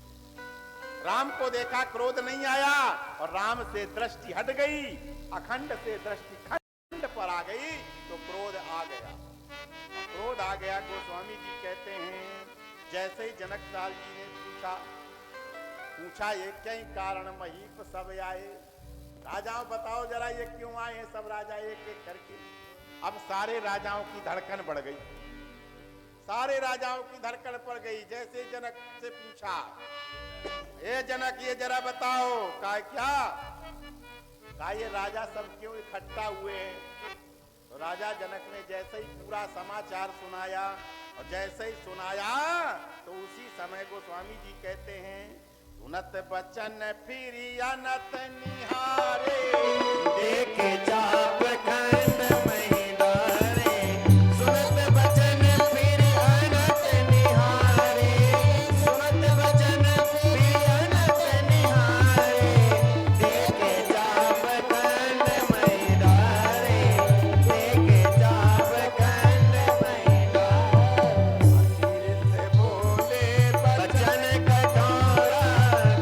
राम को देखा क्रोध नहीं आया और राम से दृष्टि हट गई, अखंड से दृष्टि खंड पर आ गई तो क्रोध आ गया। क्रोध आ गया। गोस्वामी जी कहते हैं, जैसे ही जनकलाल जी ने पूछा ये क्या कारण महीप सब आए, राजाओं बताओ जरा ये क्यों आए हैं सब राजा एक एक करके। अब सारे राजाओं की धड़कन बढ़ गई, सारे राजाओं की धड़कन पड़ गई। जैसे जनक से पूछा, ए जनक ये जरा बताओ का क्या, का ये राजा सब क्यों इकट्ठा हुए हैं। तो राजा जनक ने जैसे ही पूरा समाचार सुनाया और जैसे ही सुनाया तो उसी समय गोस्वामी जी कहते हैं, सुनत बचन फिर अनत निहारे, देखे चाप खंड महिंद्रारे, सुनत बचन फिर अनत निहारे, सुनत बचन फिर अनत निहारे, देखे चाप खंड महिंद्रारे, देखे चाप खंड महिंद्रारे। से बोले बचन कठोरा,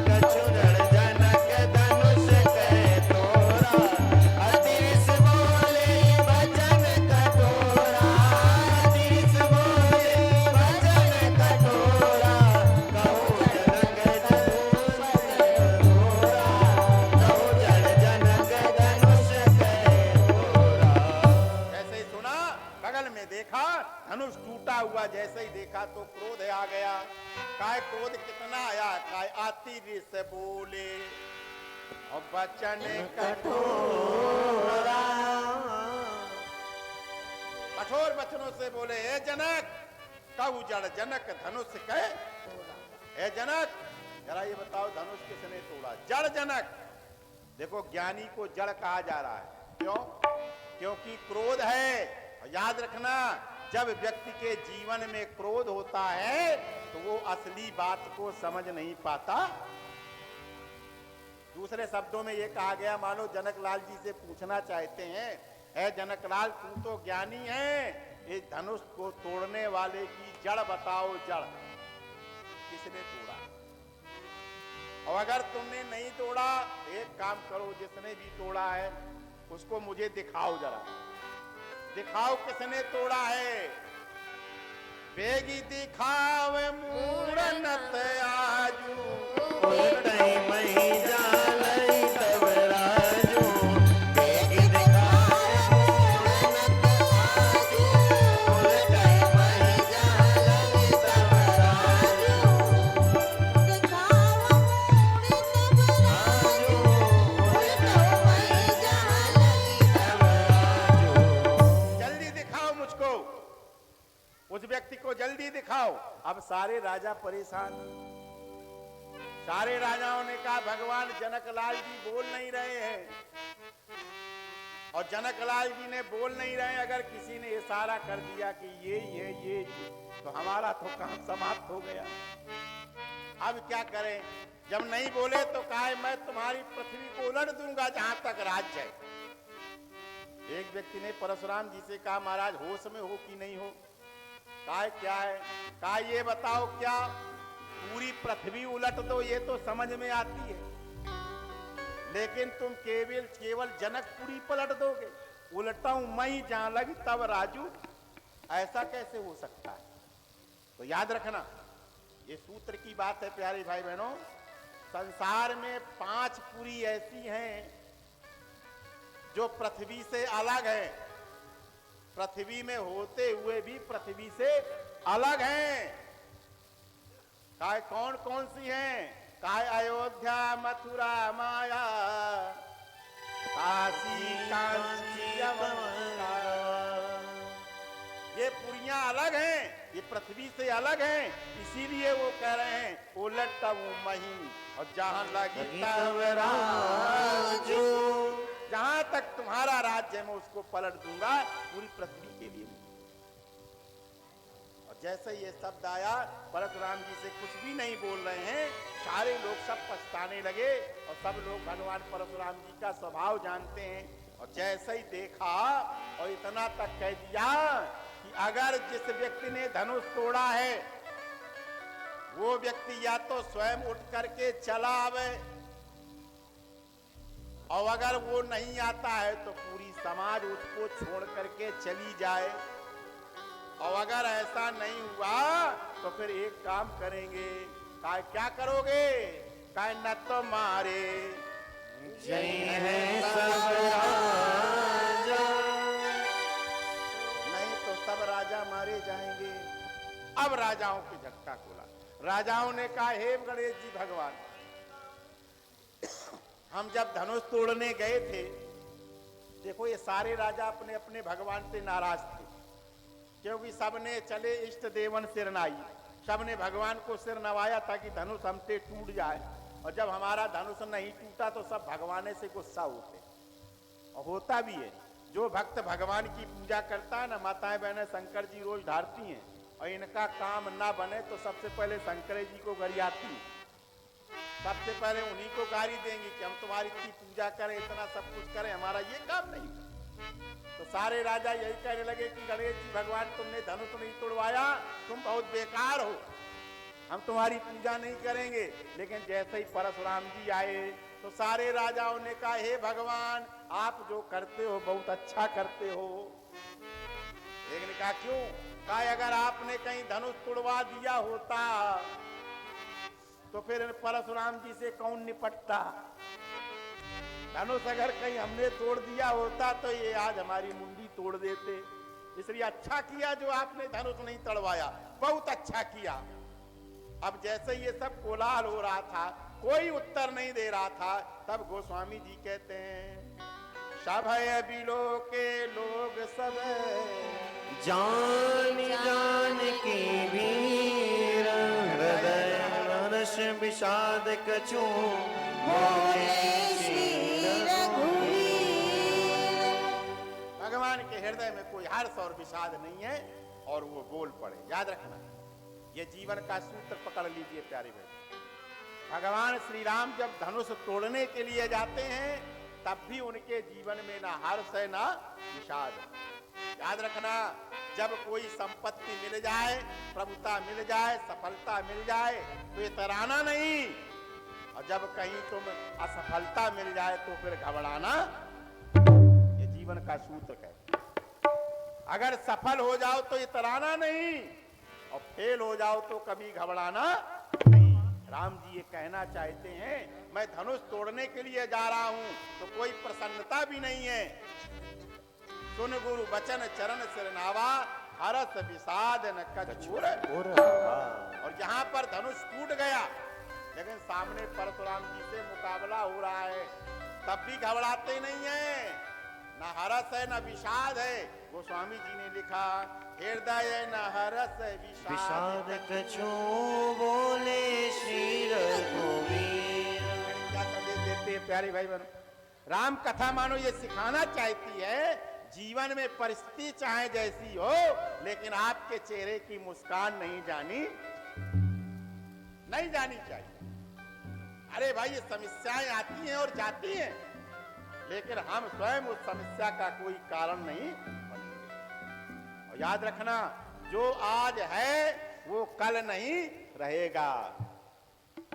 कछुरड़ जनक धनुष कह तोरा, अतिरिस बोले बचन कठोरा, अतिरिस बोले बचन कठोरा, कहूँ जनक धनुष कह तोरा, कहूँ जनक धनुष कह तोरा। जैसे ही सुना, बगल में देखा धनुष टूटा हुआ, जैसे ही देखा तो क्रोध आ गया। काय क्रोध कितना आया, काय आती से बोले और बचन कठोरा, कठोर वचनों से बोले, हे जनक कहू जड़ जनक धनुष कह। हे जनक जरा ये बताओ धनुष किसने तोड़ा। जड़ जनक, देखो ज्ञानी को जड़ कहा जा रहा है, क्यों? क्योंकि क्रोध है। और याद रखना, जब व्यक्ति के जीवन में क्रोध होता है तो वो असली बात को समझ नहीं पाता। दूसरे शब्दों में ये कहा गया, मानो जनकलाल जी से पूछना चाहते हैं, है जनकलाल तू तो ज्ञानी है, इस धनुष को तोड़ने वाले की जड़ बताओ, जड़ किसने तोड़ा। और अगर तुमने नहीं तोड़ा, एक काम करो, जिसने भी तोड़ा है उसको मुझे दिखाओ, जरा दिखाओ किसने तोड़ा है। बेगी दिखावे मूरनत आजू, उलटई मही जालई तब राजू, बेगी दिखाए मूरनत आजू, उलटई मही जालई तब राजू, दिखावा मूरनत आजू, उलटई मही जालई तब राजू। जल्दी दिखाओ मुझको, उस व्यक्ति को जल्दी दिखाओ। अब सारे राजा परेशान, सारे राजाओं ने कहा भगवान जनकलाल जी बोल नहीं रहे हैं, और जनकलाल जी ने बोल नहीं रहे, अगर किसी ने इशारा कर दिया कि ये तो हमारा तो काम समाप्त हो गया। अब क्या करें, जब नहीं बोले तो कहा मैं तुम्हारी पृथ्वी को उलट दूंगा जहां तक राज्य है। एक व्यक्ति ने परशुराम जी से कहा महाराज होश में हो कि नहीं हो। कहा क्या है, कहा ये बताओ क्या पूरी पृथ्वी उलट दो ये तो समझ में आती है, लेकिन तुम केवल जनकपुरी पलट दोगे, उलटाऊं मैं जहां लगी तब राजू, ऐसा कैसे हो सकता है। तो याद रखना ये सूत्र की बात है प्यारे भाई बहनों। संसार में 5 पुरी ऐसी हैं जो पृथ्वी से अलग है, पृथ्वी में होते हुए भी पृथ्वी से अलग हैं। काय कौन कौन सी हैं? काय अयोध्या, मथुरा, माया, काशी, कांची, यवन, ये पुरियां अलग हैं, ये पृथ्वी से अलग हैं। इसीलिए वो कह रहे हैं उलट वो मही और जहां लगी तब राजू, जहां तक तुम्हारा राज्य मैं उसको पलट दूंगा पूरी पृथ्वी के लिए। और जैसे ये शब्द आया, परशुराम जी से कुछ भी नहीं बोल रहे हैं, सारे लोग सब पछताने लगे और सब लोग भगवान परशुराम जी का स्वभाव जानते हैं। और जैसे ही देखा और इतना तक कह दिया कि अगर जिस व्यक्ति ने धनुष तोड़ा है वो व्यक्ति या तो स्वयं उठ करके चला आवे, और अगर वो नहीं आता है तो पूरी समाज उसको छोड़ करके चली जाए। और अगर ऐसा नहीं हुआ तो फिर एक काम करेंगे। क्या करोगे? न तो मारे जय है सब राजा, नहीं तो सब राजा मारे जाएंगे। अब राजाओं की झटका खोला। राजाओं ने कहा, हे गणेश जी भगवान, हम जब धनुष तोड़ने गए थे, देखो ये सारे राजा अपने अपने भगवान से नाराज थे, क्योंकि सबने चले इष्ट देवन सिर नाई, सबने भगवान को सिर नवाया ताकि धनुष हमसे टूट जाए। और जब हमारा धनुष नहीं टूटा तो सब भगवान से गुस्सा होते, और होता भी है। जो भक्त भगवान की पूजा करता है ना, माताएं बहनें शंकर जी रोज ढारती हैं, और इनका काम ना बने तो सबसे पहले शंकर जी को गरियाती है, सबसे पहले उन्हीं को गाली देंगी कि हम तुम्हारी इतनी पूजा करें, इतना सब कुछ करें, हमारा ये काम नहीं। तो सारे राजा यही कहने लगे कि गणेश जी भगवान, तुमने धनुष नहीं तोड़वाया, तुम बहुत बेकार हो, हम तुम्हारी पूजा नहीं करेंगे। लेकिन जैसे ही परशुराम जी आए तो सारे राजाओं ने कहा, हे भगवान, आप जो करते हो बहुत अच्छा करते हो। एक ने कहा, क्यों? कहा, अगर आपने कहीं धनुष तोड़वा दिया होता तो फिर परशुराम जी से कौन निपटता? धनुष अगर कहीं हमने तोड़ दिया होता तो ये आज हमारी मुंडी तोड़ देते। इसलिए अच्छा किया जो आपने धनुष नहीं तोड़वाया, बहुत अच्छा किया। अब जैसे ये सब कोलाहल हो रहा था, कोई उत्तर नहीं दे रहा था, तब गोस्वामी जी कहते हैं, सभय बिलो के लोग सब जान जान के वीर, हृदय हर्ष विषाद कछु बोले श्री रघुवीर। भगवान के हृदय में कोई हर्ष और विषाद नहीं है, और वो बोल पड़े। याद रखना, ये जीवन का सूत्र पकड़ लीजिए प्यारे भाई। भगवान श्री राम जब धनुष तोड़ने के लिए जाते हैं तब भी उनके जीवन में ना हर्ष है ना विषाद। याद रखना, जब कोई संपत्ति मिल जाए, प्रभुता मिल जाए, सफलता मिल जाए तो इतराना नहीं, और जब कहीं तुम असफलता मिल जाए तो फिर घबराना। ये जीवन का सूत्र है। अगर सफल हो जाओ तो इतराना नहीं, और फेल हो जाओ तो कभी घबराना नहीं। राम जी ये कहना चाहते हैं, मैं धनुष तोड़ने के लिए जा रहा हूं तो कोई प्रसन्नता भी नहीं है। सुन गुरु बचन चरण सिरनावा, हरस विषाद न कछूर। और यहाँ पर धनुष टूट गया, लेकिन सामने परशुराम जी से मुकाबला हो रहा है, तब भी घबराते नहीं है, न हरस है न विषाद है। गोस्वामी जी ने लिखा, हृदय न हरस विषाद कछु बोले श्री रघुवीर। क्या संदेश देते हैं प्यारे भाई बहनों? राम कथा मानो ये सिखाना चाहती है, जीवन में परिस्थिति चाहे जैसी हो, लेकिन आपके चेहरे की मुस्कान नहीं जानी चाहिए। अरे भाई, ये समस्याएं आती हैं और जाती हैं, लेकिन हम स्वयं उस समस्या का कोई कारण नहीं बनेंगे। और याद रखना, जो आज है वो कल नहीं रहेगा,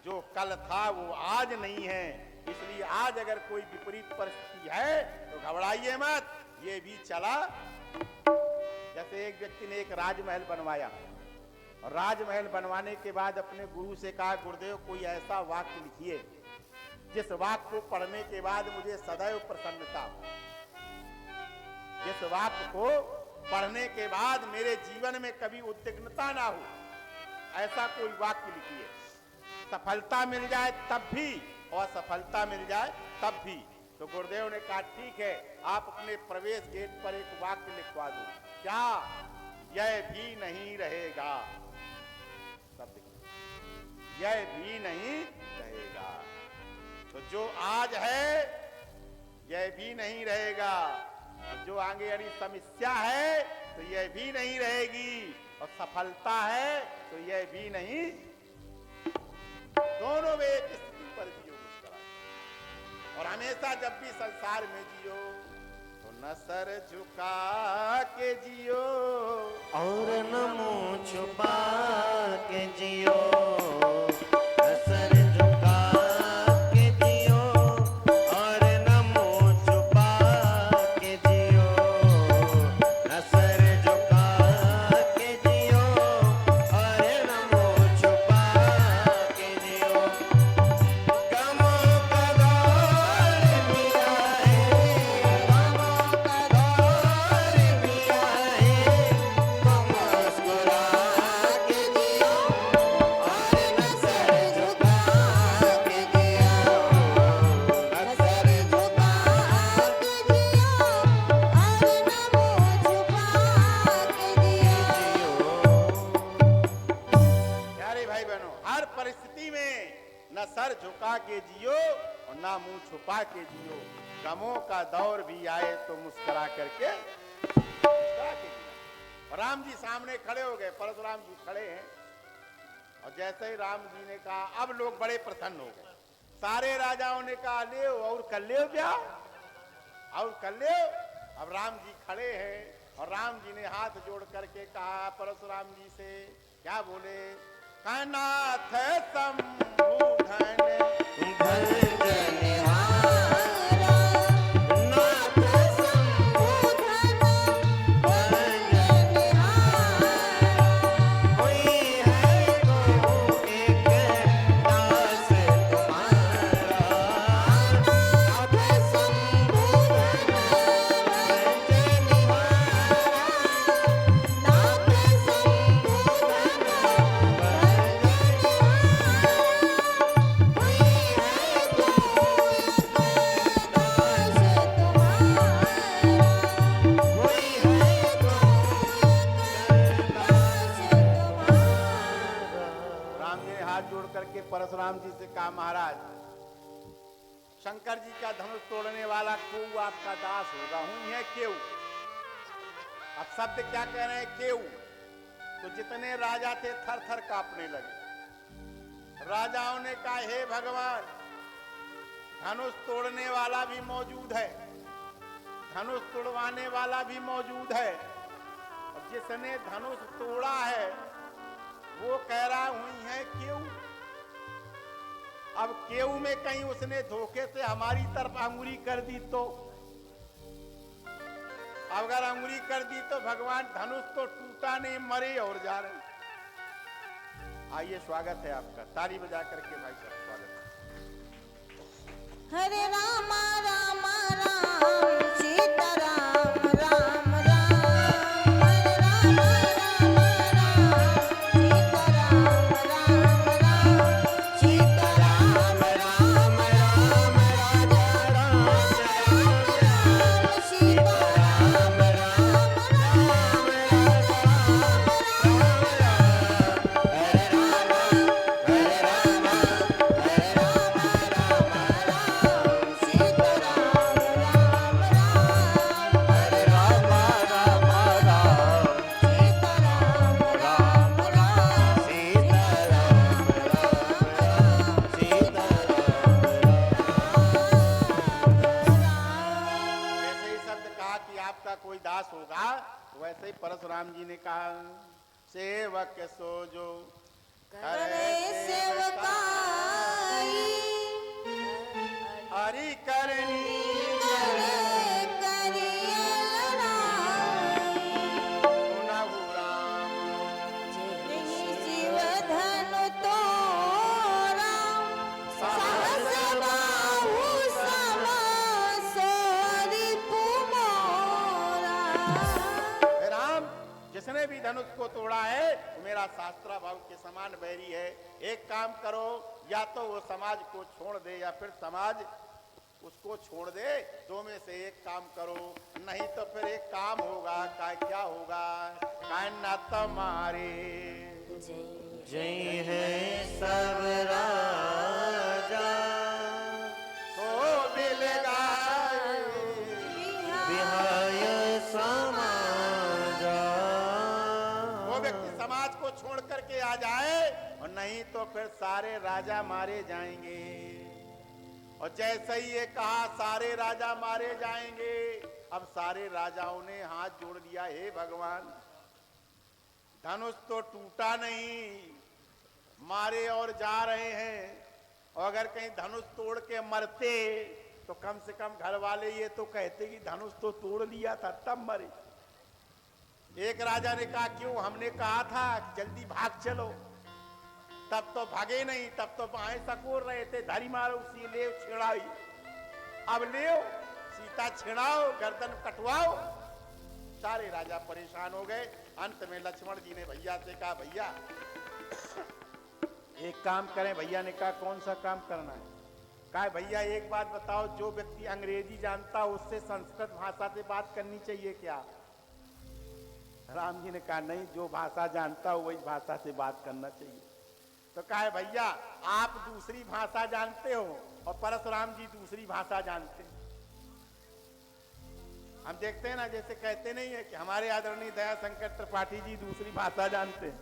जो कल था वो आज नहीं है। इसलिए आज अगर कोई विपरीत परिस्थिति है तो घबराइए मत, ये भी चला। जैसे एक व्यक्ति ने एक राजमहल बनवाया, और राजमहल बनवाने के बाद अपने गुरु से कहा, गुरुदेव कोई ऐसा वाक्य लिखिए जिस वाक्य को पढ़ने के बाद मुझे सदैव प्रसन्नता हो, जिस वाक्य को पढ़ने के बाद मेरे जीवन में कभी उद्विग्नता ना हो, ऐसा कोई वाक्य लिखिए। सफलता मिल जाए तब भी और असफलता मिल जाए तब भी। तो गुरुदेव ने कहा ठीक है, आप अपने प्रवेश गेट पर एक वाक्य लिखवा दो। क्या? यह भी नहीं रहेगा। सब देखिए, यह भी नहीं रहेगा। तो जो आज है यह भी नहीं रहेगा, जो आगे यानी समस्या है तो यह भी नहीं रहेगी, और सफलता है तो यह भी नहीं। दोनों में एक स्थिति पर जियो मुस्कुरा, और हमेशा जब भी संसार में जियो तो न सर झुका के जियो और न मुंह छुपा के जियो, न सर झुका के जियो और न मुंह छुपा के जियो, न सर झुका के जियो और न मुंह छुपा के जियो। गमों का दौर भी आए, गमों का दौर भी आए, तो मुस्कुरा के जियो और न सर झुका के जियो, न सर झुका के जियो और न मुंह छुपा के जियो। प्यारे भाई बहनों, हर परिस्थिति में न सर झुका के जियो और ना मुंह छुपा के जियो। गमों का दौर भी आए तो मुस्कुरा करके मुस्कुरा के जियो। और राम जी सामने खड़े हो गए, परशुराम जी खड़े हैं, और जैसे ही राम जी ने कहा, अब लोग बड़े प्रसन्न हो गए। सारे राजाओं ने कहा ले और कर ले ब्याह, और कर ले। अब राम जी खड़े हैं और राम जी ने हाथ जोड़ करके कहा परशुराम जी से, क्या बोले? नाथ संबोधन परशुराम जी से कहा, महाराज शंकर जी का धनुष तोड़ने वाला केऊ आपका दास होगा, हूं है केऊ। अब शब्द क्या कह रहे हैं? केऊ। तो जितने राजा थे थर थर कांपने लगे। राजाओं ने कहा, हे भगवान, धनुष तोड़ने वाला भी मौजूद है, धनुष तोड़वाने वाला भी मौजूद है, और जिसने धनुष तोड़ा है वो कह रहा हुई है केऊ। अब केऊ में कहीं उसने धोखे से हमारी तरफ अंगुली कर दी तो, अगर अंगुली कर दी तो भगवान धनुष तो टूटा नहीं, मरे और जा रहे। आइए, स्वागत है आपका, ताली बजा करके भाई साहब स्वागत है। हरे राम राम राम सीता राम राम राम, हरे राम राम राम सीता राम राम राम, सीता राम राम राम राजा राम राम, सीता राम राम राम राजा जैसे ही शब्द कहा कि आपका कोई दास होगा, वैसे ही परशुराम जी ने कहा, सेवक सो जो करे सेवकाई, हरि करनी करे करिया लड़ाई, सुनहु राम जिहि शिव धनु तोरा, सहस बाहु सम सोरि पुमोरा। धनुष को तोड़ा है वो मेरा शास्त्रा भाव के समान बैरी है। एक काम करो, या तो वो समाज को छोड़ दे या फिर समाज उसको छोड़ दे, दो में से एक काम करो, नहीं तो फिर एक काम होगा। क्या होगा? न तुम्हारे जय है सब राजा तो मिलेगा विहाय समाजा। वो व्यक्ति समाज को छोड़ करके आ जाए, और नहीं तो फिर सारे राजा मारे जाएंगे। और जैसे ही ये कहा सारे राजा मारे जाएंगे, अब सारे राजाओं ने हाथ जोड़ लिया, हे भगवान धनुष तो टूटा नहीं, मारे और जा रहे हैं, और अगर कहीं धनुष तोड़ के मरते तो कम से कम घर वाले ये तो कहते कि धनुष तो तोड़ लिया था तब मरे। एक राजा ने कहा क्यों? हमने कहा था जल्दी भाग चलो, तब तो भागे नहीं, तब तो बाएं सकोर रहे थे, धरी मारो उसी ले छिड़ाई। अब ले सीता छिड़ाओ, गर्दन कटवाओ। सारे राजा परेशान हो गए। अंत में लक्ष्मण जी ने भैया से कहा भैया एक काम करें। भैया ने कहा कौन सा काम करना है? कहा भैया एक बात बताओ, जो व्यक्ति अंग्रेजी जानता हो उससे संस्कृत भाषा से बात करनी चाहिए क्या? राम जी ने कहा नहीं, जो भाषा जानता हो वही भाषा से बात करना चाहिए। तो कहा भैया आप दूसरी भाषा जानते हो और परशुराम जी दूसरी भाषा जानते हैं। हम देखते हैं ना, जैसे कहते नहीं है कि हमारे आदरणीय दया शंकर त्रिपाठी जी दूसरी भाषा जानते हैं,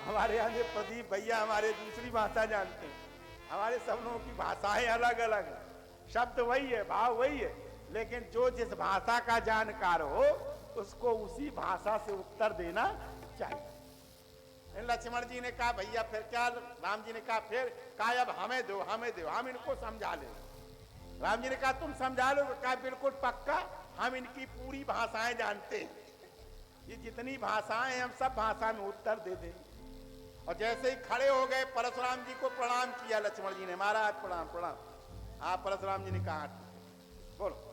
हमारे यहाँ प्रदीप भैया हमारे दूसरी भाषा जानते हैं। हमारे सब लोगों की भाषाएं अलग अलग है, शब्द वही है, भाव वही है, लेकिन जो जिस भाषा का जानकार हो उसको उसी भाषा से उत्तर देना चाहिए। लक्ष्मण जी ने कहा भैया फिर क्या? राम जी ने कहा फिर? कहा अब हमें दो, हम इनको समझा ले। राम जी ने कहा तुम समझा लो? कहा बिल्कुल पक्का, हम इनकी पूरी भाषाएं जानते हैं, ये जितनी भाषाएं हम सब भाषा में उत्तर दे देंगे। और जैसे ही खड़े हो गए, परशुराम जी को प्रणाम किया लक्ष्मण जी ने, महाराज प्रणाम प्रणाम। हाँ, परशुराम जी ने कहा बोलो।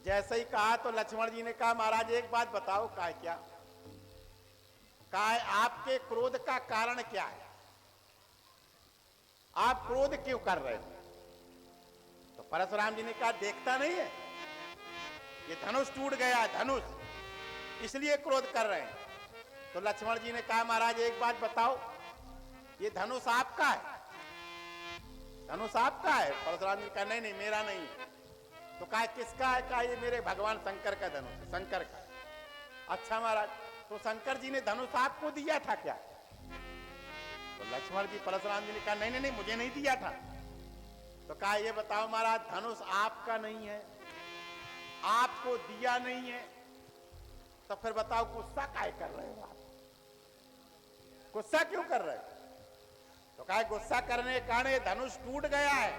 जैसे ही कहा तो लक्ष्मण जी ने कहा महाराज एक बात बताओ, कहा क्या? कहा आपके क्रोध का कारण क्या है? आप क्रोध क्यों कर रहे थे? तो परशुराम जी ने कहा देखता नहीं है ये धनुष टूट गया, धनुष, इसलिए क्रोध कर रहे हैं। तो लक्ष्मण जी ने कहा महाराज एक बात बताओ, ये धनुष आपका है? धनुष आपका है? परशुराम जी ने कहा नहीं नहीं मेरा नहीं है। तो कहा किसका है? कहा ये मेरे भगवान शंकर का धनुष है, शंकर का। अच्छा महाराज, तो शंकर जी ने धनुष आपको दिया था क्या? तो लक्ष्मण जी परशुराम जी ने कहा नहीं नहीं मुझे नहीं दिया था। तो कहा ये बताओ महाराज, धनुष आपका नहीं है, आपको दिया नहीं है, तो फिर बताओ गुस्सा काहे कर रहे हो आप? गुस्सा क्यों कर रहे हो? तो कहा गुस्सा करने के कारण धनुष टूट गया है।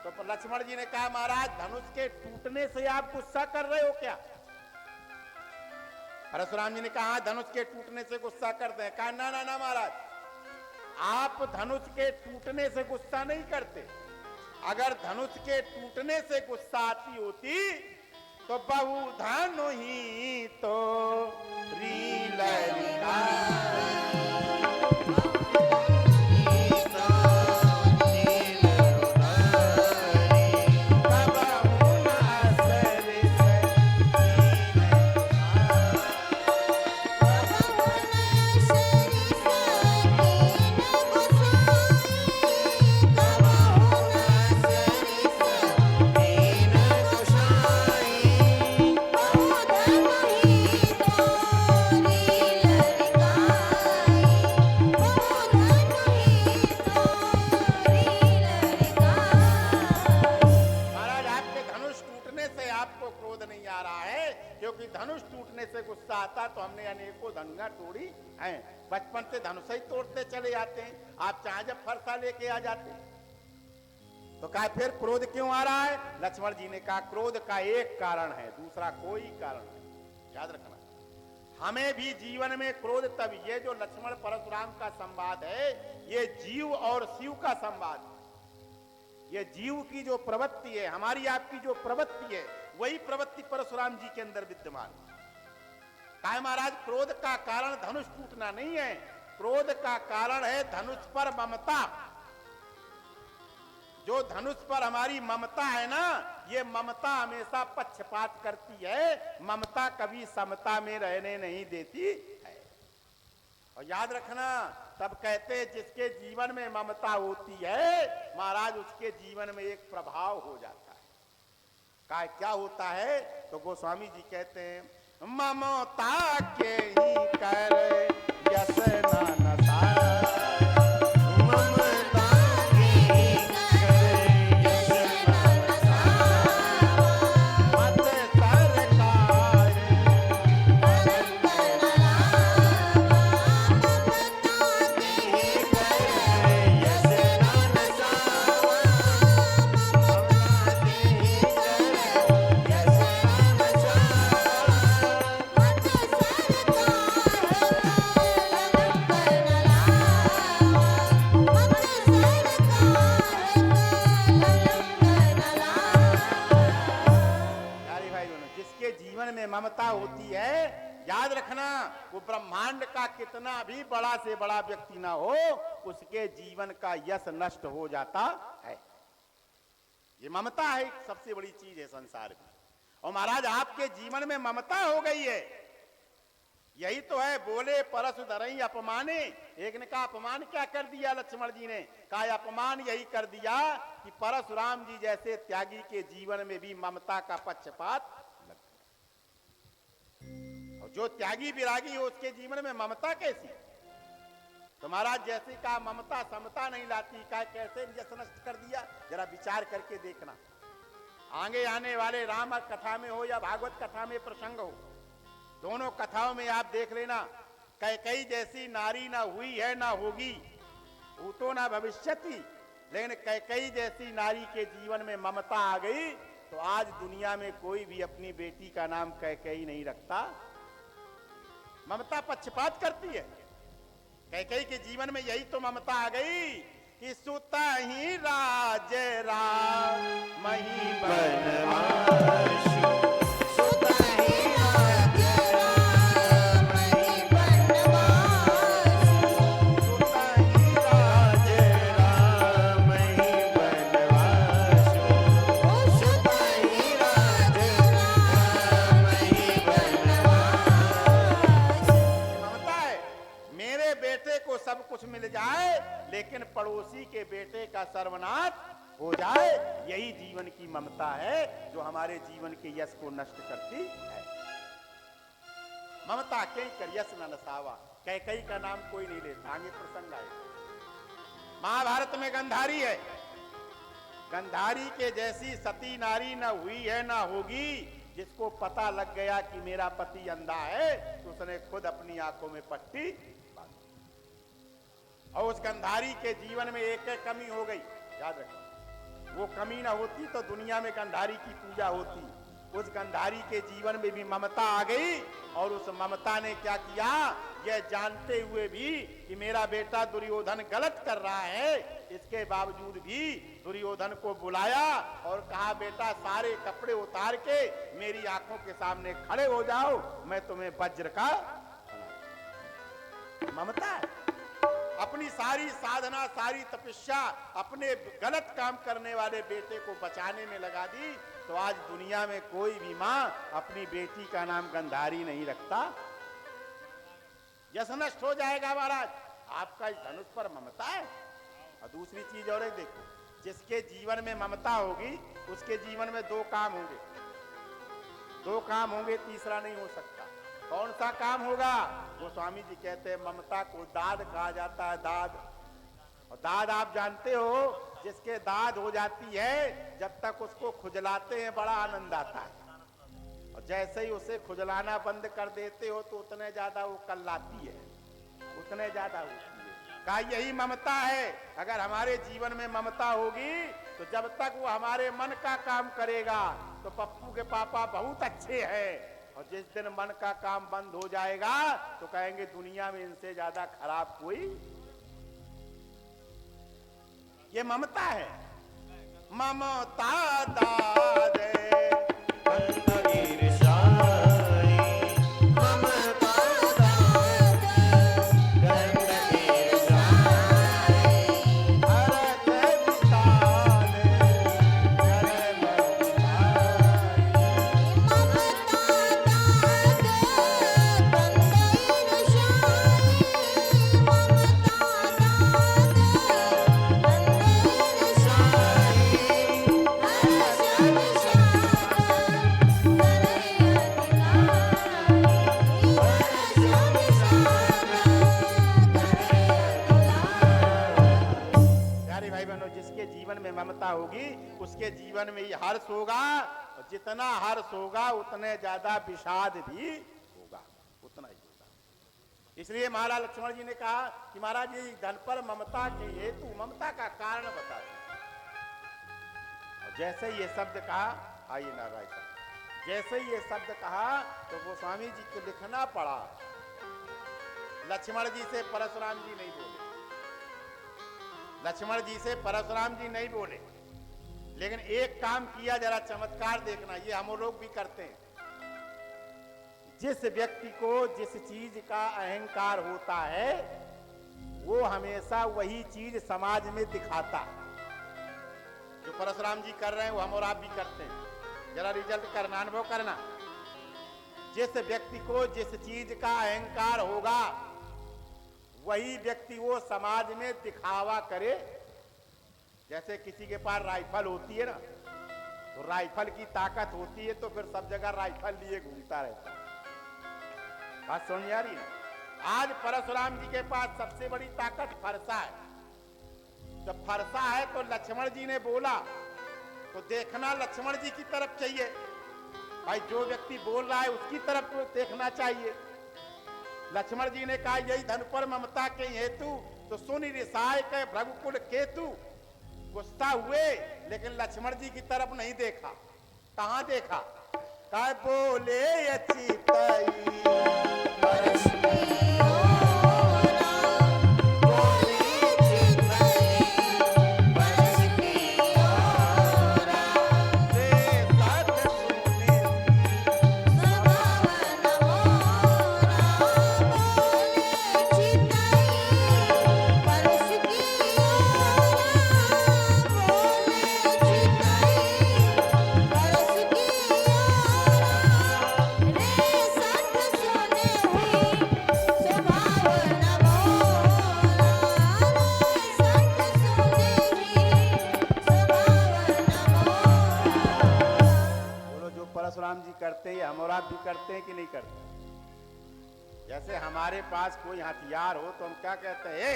तो लक्ष्मण जी ने कहा महाराज धनुष के टूटने से आप गुस्सा कर रहे हो क्या? परशुराम जी ने कहा धनुष के टूटने से गुस्सा करते हैं। कहा ना ना ना महाराज, आप धनुष के टूटने से गुस्सा नहीं करते। अगर धनुष के टूटने से गुस्सा आती होती तो बहुधन ही तो रील तो हमने अनेकों धनुषा तोड़ी हैं, बचपन से धनुष ही तोड़ते चले जाते हैं, आप चाहे जब फरसा लेके आ जाते। तो कहा फिर क्रोध क्यों आ रहा है? लक्ष्मण जी ने कहा क्रोध का एक कारण है, दूसरा कोई कारण नहीं। याद रखना, हमें भी जीवन में क्रोध तभी, ये जो लक्ष्मण परशुराम का संवाद है ये जीव और शिव का संवाद है। ये जीव की जो प्रवृत्ति है, हमारी आपकी जो प्रवृत्ति है, वही प्रवृत्ति परशुराम जी के अंदर विद्यमान है। कहा महाराज क्रोध का कारण धनुष टूटना नहीं है, क्रोध का कारण है धनुष पर ममता। जो धनुष पर हमारी ममता है ना, ये ममता हमेशा पक्षपात करती है, ममता कभी समता में रहने नहीं देती है। और याद रखना, तब कहते हैं जिसके जीवन में ममता होती है महाराज उसके जीवन में एक प्रभाव हो जाता है। क्या होता है? तो गोस्वामी जी कहते हैं ममता के ही कर यस नसा, ममता के ही करे यस मत सरकार ममता होती है, याद रखना वो ब्रह्मांड का कितना भी बड़ा से बड़ा व्यक्ति ना हो, उसके जीवन का यश नष्ट हो जाता है। ये ममता है, सबसे बड़ी चीज है संसार में। और महाराज आपके जीवन में ममता हो गई है, यही तो है बोले परस धरई अपमाने। एक ने कहा अपमान क्या कर दिया लक्ष्मण जी ने? कहा अपमान यही कर दिया कि परशुराम जी जैसे त्यागी के जीवन में भी ममता का पक्षपात लग गया। और जो त्यागी विरागी हो उसके जीवन में ममता कैसी? तो महाराज जैसे कहा ममता समता नहीं लाती, कहा कैसे यश नष्ट कर दिया? जरा विचार करके देखना। आगे आने वाले राम कथा में हो या भागवत कथा में प्रसंग हो, दोनों कथाओं में आप देख लेना, कैकेयी जैसी नारी ना हुई है ना होगी, भूतो ना भविष्यति, लेकिन कैकेयी जैसी नारी के जीवन में ममता आ गई तो आज दुनिया में कोई भी अपनी बेटी का नाम कैकेयी नहीं रखता। ममता पक्षपात करती है। कैकेयी के जीवन में यही तो ममता आ गई कि सुता ही राज राम मही बनवास, सब कुछ मिल जाए लेकिन पड़ोसी के बेटे का सर्वनाश हो जाए, यही जीवन की ममता है जो हमारे जीवन के यश को नष्ट करती है। ममता कई कर यश न नसावा, कैकेयी का नाम कोई नहीं लेता। आगे प्रसंग आए, महाभारत में गंधारी है, गंधारी के जैसी सती नारी न हुई है ना होगी। जिसको पता लग गया कि मेरा पति अंधा है तो उसने खुद अपनी आंखों में पट्टी, और उस गंधारी के जीवन में एक कमी हो गई। याद रखो, वो कमी ना होती तो दुनिया में गंधारी की पूजा होती। उस गंधारी के जीवन में भी ममता आ गई और उस ममता ने क्या किया, यह जानते हुए भी कि मेरा बेटा दुर्योधन गलत कर रहा है, इसके बावजूद भी दुर्योधन को बुलाया और कहा बेटा सारे कपड़े उतार के मेरी आंखों के सामने खड़े हो जाओ, मैं तुम्हें वज्र का। ममता है, अपनी सारी साधना सारी तपस्या अपने गलत काम करने वाले बेटे को बचाने में लगा दी। तो आज दुनिया में कोई भी मां अपनी बेटी का नाम गंधारी नहीं रखता। यश नष्ट हो जाएगा महाराज, आपका इस धनुष पर ममता है। और दूसरी चीज और है, देखो जिसके जीवन में ममता होगी उसके जीवन में दो काम होंगे, दो काम होंगे, तीसरा नहीं हो सकता। कौन सा काम होगा? वो स्वामी जी कहते हैं ममता को दाद कहा जाता है, दाद। और दाद आप जानते हो, जिसके दाद हो जाती है जब तक उसको खुजलाते हैं बड़ा आनंद आता है, और जैसे ही उसे खुजलाना बंद कर देते हो तो उतने ज्यादा वो कल्लाती है, उतने ज्यादा होती है। कहा यही ममता है। अगर हमारे जीवन में ममता होगी तो जब तक वो हमारे मन का काम करेगा तो पप्पू के पापा बहुत अच्छे हैं, और जिस दिन मन का काम बंद हो जाएगा तो कहेंगे दुनिया में इनसे ज्यादा खराब कोई। ये ममता है, ममता दाद ईर्ष्याई, ममता होगी उसके जीवन में ही हर्ष होगा, और जितना हर्ष होगा उतने ज्यादा विषाद भी होगा, उतना ही होगा। इसलिए महाराज लक्ष्मण जी ने कहा कि महाराज ये धन पर ममता के हेतु ममता का कारण बता दो। और जैसे ये शब्द कहा, आइए नारायण साहब, जैसे ये शब्द कहा तो गोस्वामी जी को लिखना पड़ा, लक्ष्मण जी से परशुराम जी नहीं बोले, लक्ष्मण जी से परशुराम जी नहीं बोले, लेकिन एक काम किया, जरा चमत्कार देखना, ये हम लोग भी करते हैं। जिस व्यक्ति को जिस चीज का अहंकार होता है वो हमेशा वही चीज समाज में दिखाता है। जो परशुराम जी कर रहे हैं वो हम और आप भी करते हैं, जरा रिजल्ट करना, अनुभव करना। जिस व्यक्ति को जिस चीज का अहंकार होगा वही व्यक्ति वो समाज में दिखावा करे। जैसे किसी के पास राइफल होती है ना, तो राइफल की ताकत होती है तो फिर सब जगह राइफल लिए घूमता रहता है। बात समझ आ रही है? आज परशुराम जी के पास सबसे बड़ी ताकत फरसा है। जब फरसा है तो लक्ष्मण जी ने बोला तो देखना लक्ष्मण जी की तरफ चाहिए भाई, जो व्यक्ति बोल रहा है उसकी तरफ देखना चाहिए। लक्ष्मण जी ने कहा यही धन पर ममता के हेतु, तो सुन रिसाय के भृगुकुल केतु। गुस्सा हुए लेकिन लक्ष्मण जी की तरफ नहीं देखा। कहां देखा? कहा बोले अचितई परश की ओरा, बोले चितई परश की ओरा, रे साथ सुने सभावन मोरा, बोले चितई परश की ओरा, बोले चितई परश की ओरा, रे सठ सुने हुई सभावन मोरा, रे सठ सुने हुई सभावन मोरा। बोलो, जो परशुराम जी करते हैं हम और आप भी करते हैं कि नहीं करते? जैसे हमारे पास कोई हथियार हो तो हम क्या कहते हैं?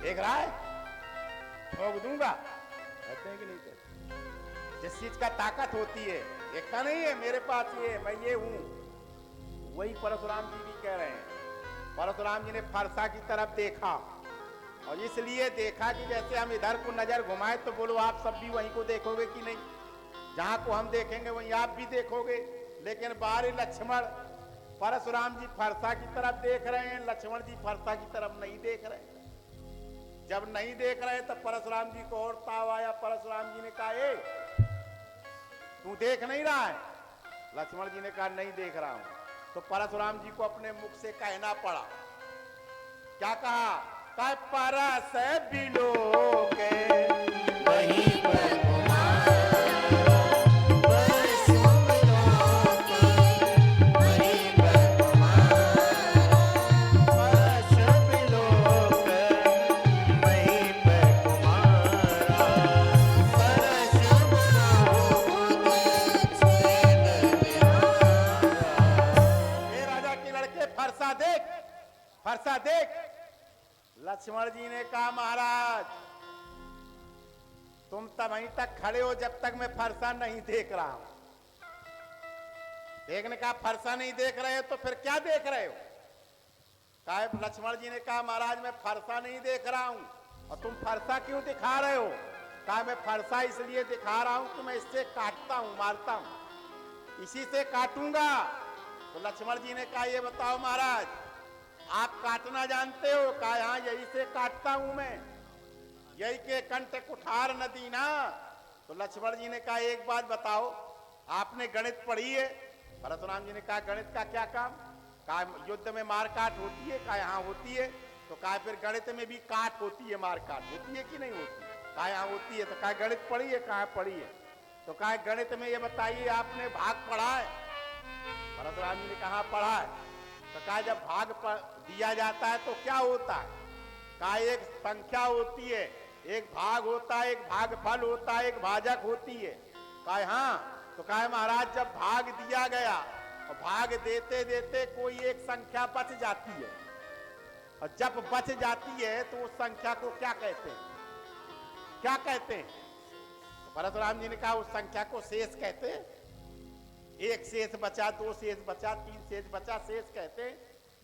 देख रहा है, ठोक दूंगा, कहते हैं कि नहीं कहते? जिस चीज का ताकत होती है, देखता नहीं है मेरे पास ये, मैं ये हूं, वही परशुराम जी भी कह रहे हैं। परशुराम जी ने फरसा की तरफ देखा और इसलिए देखा कि जैसे हम इधर को नजर घुमाए तो बोलो आप सब भी वहीं को देखोगे कि नहीं? जहां को हम देखेंगे वहीं आप भी देखोगे। लेकिन बाहरी लक्ष्मण, परशुराम जी फरसा की तरफ देख रहे हैं, लक्ष्मण जी फरसा की तरफ नहीं देख रहे हैं। जब नहीं देख रहे तब परशुराम जी को और ताव आया। परशुराम जी ने कहा ए, तू देख नहीं रहा है? लक्ष्मण जी ने कहा नहीं देख रहा हूं। तो परशुराम जी को अपने मुख से कहना पड़ा। क्या कहा? कह परस बिलो के वहीं पर कुमारा, परश बिलो के वहीं पर कुमारा, परस बिलो के वहीं पे कुमारा, परश बिलो के छेद बिहारा। ए राजा के लड़के फरसा देख, फरसा देख। लक्ष्मण जी ने कहा महाराज तुम तब वहीं तक खड़े हो जब तक मैं फरसा नहीं देख रहा हूं। देखने का फरसा नहीं देख रहे हो तो फिर क्या देख रहे हो? कहा लक्ष्मण जी ने कहा महाराज मैं फरसा नहीं देख रहा हूं। और तुम फरसा क्यों दिखा रहे हो? कहा मैं फरसा इसलिए दिखा रहा हूं कि मैं इससे काटता हूं, मारता हूं, इसी से काटूंगा। तो लक्ष्मण जी ने कहा ये बताओ महाराज आप काटना जानते हो? कहा हाँ यही से काटता हूं मैं, यही के कंठ कुठार नदी ना। तो लक्ष्मण जी ने कहा एक बात बताओ, आपने गणित पढ़ी है? परशुराम जी ने कहा गणित का क्या काम? कहा युद्ध में मार काट होती है? कहा हाँ होती है। तो कहा फिर गणित में भी काट होती है, मार काट होती है कि नहीं होती? कहा हाँ होती है। तो कहा गणित पढ़ी है? कहा पढ़ी है। तो कहा गणित में ये बताइए आपने भाग पढ़ा है? परशुराम जी ने कहा पढ़ा है। तो कहा जब भाग दिया जाता है तो क्या होता है? कहा एक संख्या होती है, एक भाग होता है, एक भागफल होता है, एक भाजक होती है। कहा हाँ। तो कहा महाराज जब भाग दिया गया और भाग देते देते कोई एक संख्या बच जाती है, और जब बच जाती है तो उस संख्या को क्या कहते हैं? क्या कहते हैं? परशुराम जी ने कहा उस संख्या को शेष कहते हैं। एक शेष बचा, दो शेष बचा, तीन शेष बचा, शेष कहते हैं।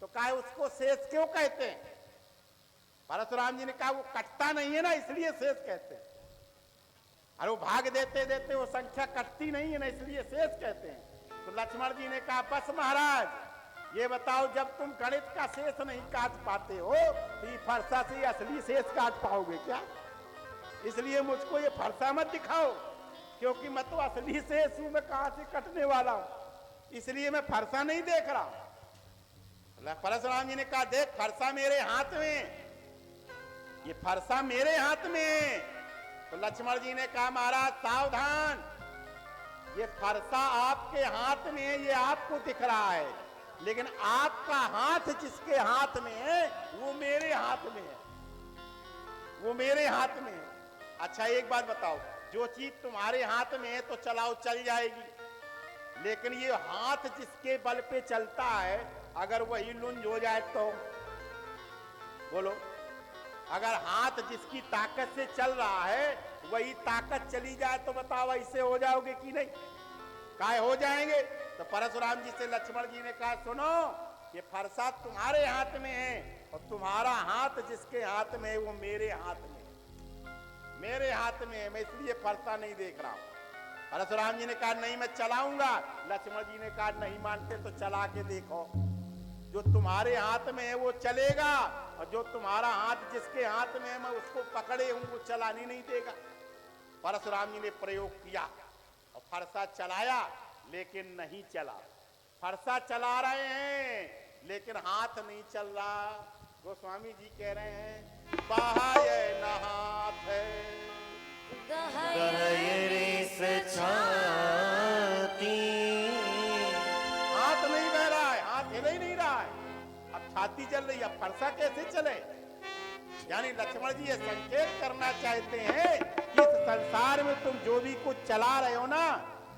तो कहा उसको शेष क्यों कहते हैं? परशुराम जी ने कहा वो कटता नहीं है ना, इसलिए शेष कहते हैं। अरे वो भाग देते देते वो संख्या कटती नहीं है ना, इसलिए शेष कहते हैं। तो लक्ष्मण जी ने कहा बस महाराज, ये बताओ जब तुम गणित का शेष नहीं काट पाते हो तो ये फरसा से असली शेष काट पाओगे क्या? इसलिए मुझको ये फरसा मत दिखाओ, क्योंकि मैं तो असली शेष हूं, मैं कहां से कटने वाला हूं, इसलिए मैं फरसा नहीं देख रहा। परशुराम जी ने कहा देख फरसा मेरे हाथ में, ये फरसा मेरे हाथ में है। तो लक्ष्मण जी ने कहा महाराज सावधान, ये फरसा आपके हाथ में है, ये आपको दिख रहा है, लेकिन आपका हाथ जिसके हाथ में है वो मेरे हाथ में है, वो मेरे हाथ में है। अच्छा एक बात बताओ, जो चीज तुम्हारे हाथ में है तो चलाओ चल जाएगी, लेकिन ये हाथ जिसके बल पे चलता है अगर वही लुंज हो जाए तो बोलो, अगर हाथ जिसकी ताकत से चल रहा है वही ताकत चली जाए तो बताओ ऐसे हो जाओगे कि नहीं? काय हो जाएंगे। तो परशुराम जी से लक्ष्मण जी ने कहा सुनो, ये फरसा तुम्हारे हाथ में है और तुम्हारा हाथ जिसके हाथ में है वो मेरे हाथ में है, मेरे हाथ में है, मैं इसलिए फरसा नहीं देख रहा हूं। परशुराम जी ने कहा नहीं मैं चलाऊंगा। लक्ष्मण जी ने कहा नहीं मानते तो चला के देखो, जो तुम्हारे हाथ में है वो चलेगा और जो तुम्हारा हाथ जिसके हाथ में है मैं उसको पकड़े हूं वो चलाने नहीं देगा। परशुराम जी ने प्रयोग किया और फरसा चलाया लेकिन नहीं चला। फरसा चला रहे हैं लेकिन हाथ नहीं चल रहा। गोस्वामी जी कह रहे हैं बाह्य न हाथ है गहरे से छाती, हाथ नहीं बह रहा है, हाथ हिल ही नहीं रहा है, अब छाती चल रही है, अब फरसा कैसे चले? यानी लक्ष्मण जी ये संकेत करना चाहते हैं कि इस संसार में तुम जो भी कुछ चला रहे हो ना,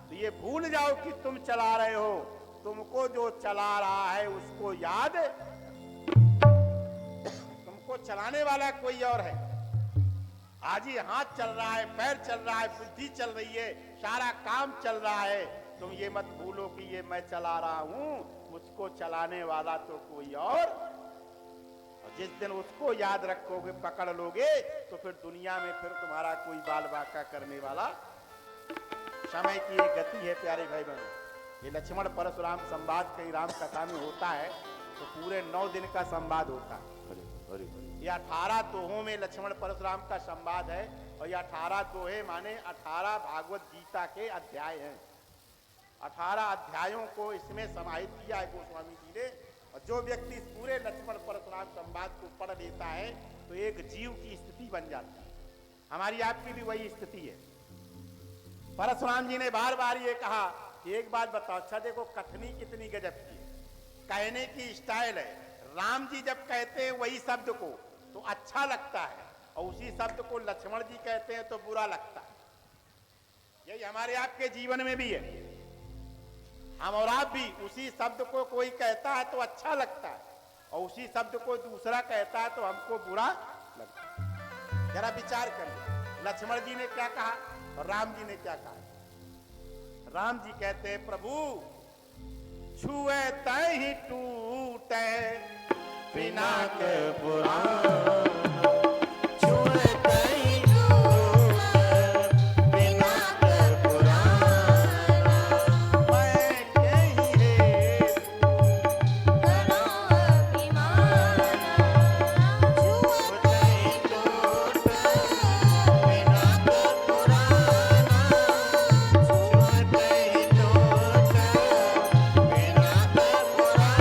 तो ये भूल जाओ कि तुम चला रहे हो, तुमको जो चला रहा है उसको याद, तुमको चलाने वाला कोई और है। आज ही हाथ चल रहा है, पैर चल रहा है, बुद्धि चल रही है, सारा काम चल रहा है। तुम ये मत भूलो कि ये मैं चला रहा हूं, मुझको चलाने वाला तो कोई और जिस दिन उसको याद रखोगे, पकड़ लोगे, तो फिर दुनिया में फिर तुम्हारा कोई बाल बाका करने वाला। समय की एक गति है प्यारे भाई बहनों। ये लक्ष्मण परशुराम संवाद कई राम कथा में होता है तो पूरे 9 दिन का संवाद होता है। ये 18 दोहों में लक्ष्मण परशुराम का संवाद है और ये 18 दोहे माने 18 भागवत गीता के अध्याय हैं। 18 अध्यायों को इसमें समाहित किया है गोस्वामी जी ने। और जो व्यक्ति इस पूरे लक्ष्मण परशुराम संवाद को पढ़ लेता है तो एक जीव की स्थिति बन जाती है। हमारी आपकी भी वही स्थिति है। परशुराम जी ने बार बार ये कहा कि एक बात बताओ, अच्छा देखो कथनी कितनी गजब की, कहने की स्टाइल है। राम जी जब कहते हैं वही शब्द को तो अच्छा लगता है और उसी शब्द को लक्ष्मण जी कहते हैं तो बुरा लगता है। यही हमारे आपके जीवन में भी है। हम और आप भी उसी शब्द को कोई कहता है तो अच्छा लगता है और उसी शब्द को दूसरा कहता है तो हमको बुरा लगता है। जरा विचार करिए, लक्ष्मण जी ने क्या कहा और राम जी ने क्या कहा। राम जी कहते हैं प्रभु छुए तय ही टूटे पिनाक पुराण, छुए तई टूटे पिनाक पुराण, मैं कहीं हेतु करो अभिमान, छुए तई टूटे पिनाक पुराण, छुए तई टूटे पिनाक पुराण,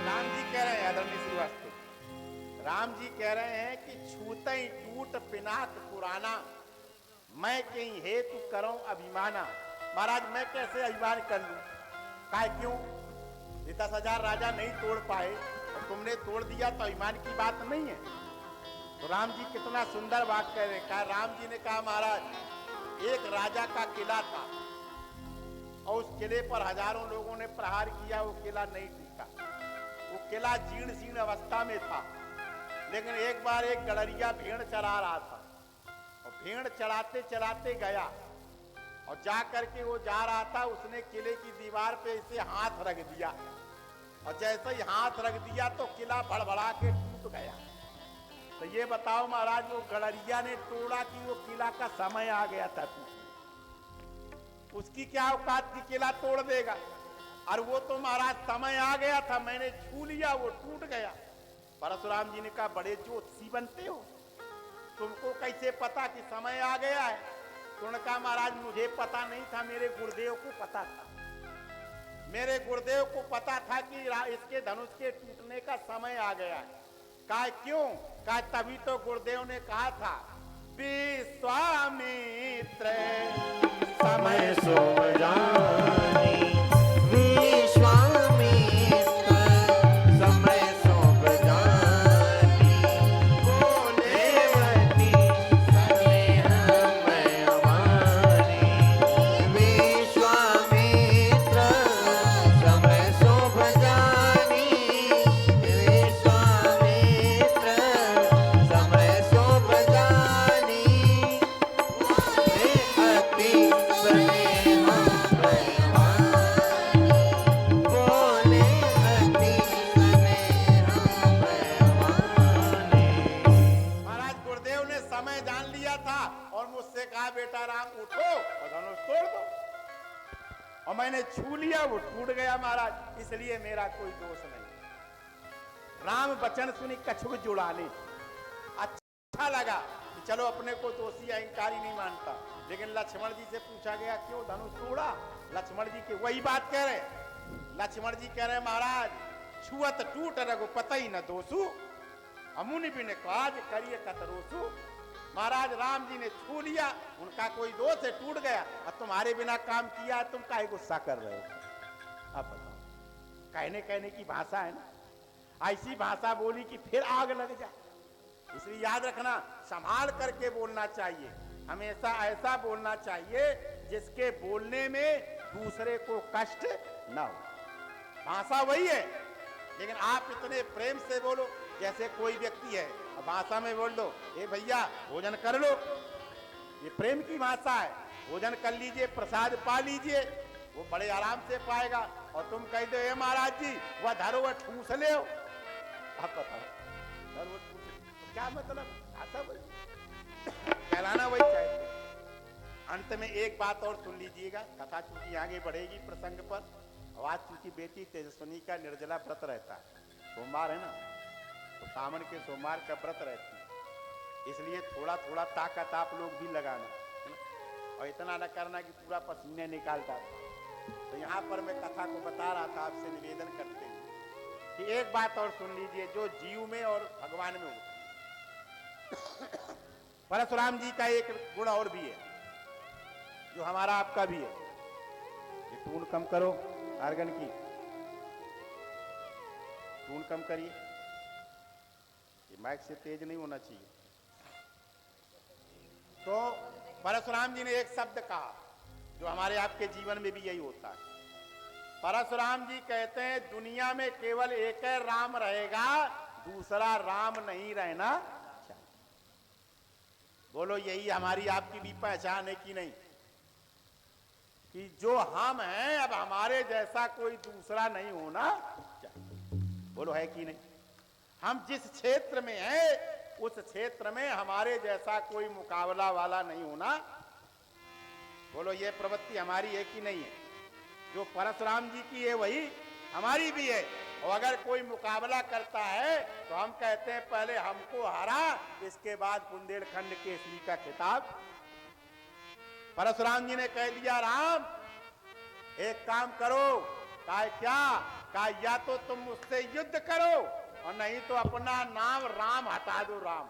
राम जी कह रहे हैं, आदरणीय श्रीवास्तव राम जी कह रहे हैं कि छूते ही टूट पिनाक पुराना, मैं कहीं हेतु करूं अभिमाना। महाराज मैं कैसे अभिमान कर लूं? काय क्यों? ये 10,000 राजा नहीं तोड़ पाए और तुमने तोड़ दिया तो अभिमान की बात नहीं है। तो राम जी कितना सुंदर बात कह रहे हैं। कहा राम जी ने कहा महाराज एक राजा का किला था और उस किले पर हजारों लोगों ने प्रहार किया, वो किला नहीं टूटा। वो किला जीर्ण शीर्ण अवस्था में था। लेकिन एक बार एक गड़रिया भेड़ चरा रहा था और भेड़ चराते चराते गया और जा करके वो जा रहा था, उसने किले की दीवार पे इसे हाथ रख दिया और जैसे ही हाथ रख दिया तो किला भड़बड़ा के टूट गया। तो ये बताओ महाराज, वो गड़रिया ने तोड़ा कि वो किला का समय आ गया था टूटने? उसकी क्या औकात की किला तोड़ देगा? और वो तो महाराज समय आ गया था, मैंने छू लिया, वो टूट गया। परशुराम जी ने कहा, बड़े ज्योतिषी बनते हो, तुमको कैसे पता कि समय आ गया है? तुमने कहा, महाराज मुझे पता नहीं था, मेरे गुरुदेव को पता था। मेरे गुरुदेव को पता था कि इसके धनुष के टूटने का समय आ गया है। कहा क्यों? कहा तभी तो गुरुदेव ने कहा था, विश्वामित्र समय सोम जानी, विश्वामित्र समय सोम जानी, देवती स्नेह मैं अमानी, विश्वामित्र समय सोम जानी, विश्वामित्र समय सोम जानी, अति स्नेह मैं अमानी, बोले अति स्नेह मैं अमानी। महाराज गुरुदेव ने समय जान लिया था और मुझसे कहा, बेटा राम उठो और धनुष तोड़ दो, और मैंने छू लिया, वो टूट गया महाराज। इसलिए मेरा कोई दोष नहीं। राम वचन सुनी कछुक जुड़ा ले। अच्छा लगा कि चलो अपने को दोषी अहंकारी नहीं मानता। लेकिन लक्ष्मण जी से पूछा गया, क्यों धनुष तोड़ा? लक्ष्मण जी के वही बात कह रहे। लक्ष्मण जी कह रहे, महाराज छुअत टूट रघुपति न दोषु, अमुनि बिन काज करिए कतरोसु। महाराज राम जी ने छू लिया, उनका कोई दोष है, टूट गया। अब तुम्हारे बिना काम किया, तुम काहे गुस्सा कर रहे हो? अब बताओ, कहने की भाषा है ना, ऐसी भाषा बोली कि फिर आग लग जाए। इसलिए याद रखना, संभाल करके बोलना चाहिए। हमेशा ऐसा बोलना चाहिए जिसके बोलने में दूसरे को कष्ट न हो। भाषा वही है, लेकिन आप इतने प्रेम से बोलो जैसे कोई व्यक्ति है, अब भाषा में बोल दो, ए भैया भोजन कर लो, ये प्रेम की भाषा है। भोजन कर लीजिए, प्रसाद पा लीजिए, वो बड़े आराम से पाएगा। और तुम कह दो, ए महाराज जी वह धरो वह ठूस ले हो, आप बताओ धरो ठूस, तो क्या मतलब? भाषा वही, कहलाना वही चाहिए। अंत में एक बात और सुन लीजिएगा, कथा चूंकि आगे बढ़ेगी प्रसंग पर। आज चूंकि बेटी तेजस्विनी का निर्जला व्रत रहता है, सोमवार है ना, तो सावन के सोमवार का व्रत रहती है, इसलिए थोड़ा थोड़ा ताकत आप लोग भी लगाना, है ना? और इतना न करना कि पूरा पसीने निकालता। तो यहाँ पर मैं कथा को बता रहा था, आपसे निवेदन करते हुए कि एक बात और सुन लीजिए, जो जीव में और भगवान में होती है। परशुराम जी का एक गुण और भी है, जो हमारा आपका भी है। ये टून कम करो, आर्गन की टून कम करिए, ये माइक से तेज नहीं होना चाहिए। तो परशुराम जी ने एक शब्द कहा जो हमारे आपके जीवन में भी यही होता है। परशुराम जी कहते हैं, दुनिया में केवल एक है राम रहेगा, दूसरा राम नहीं रहना चाहिए। बोलो, यही हमारी आपकी भी पहचान है कि नहीं? कि जो हम हैं, अब हमारे जैसा कोई दूसरा नहीं होना चाहिए। बोलो, है कि नहीं? हम जिस क्षेत्र में हैं, उस क्षेत्र में हमारे जैसा कोई मुकाबला वाला नहीं होना। बोलो, ये प्रवृत्ति हमारी है कि नहीं है? जो परशुराम जी की है वही हमारी भी है। और अगर कोई मुकाबला करता है तो हम कहते हैं, पहले हमको हरा, इसके बाद बुंदेलखंड केसरी का खिताब। परशुराम जी ने कह दिया, राम एक काम करो। कहा क्या? कहा या तो तुम मुझसे युद्ध करो और नहीं तो अपना नाम राम हटा दो। राम,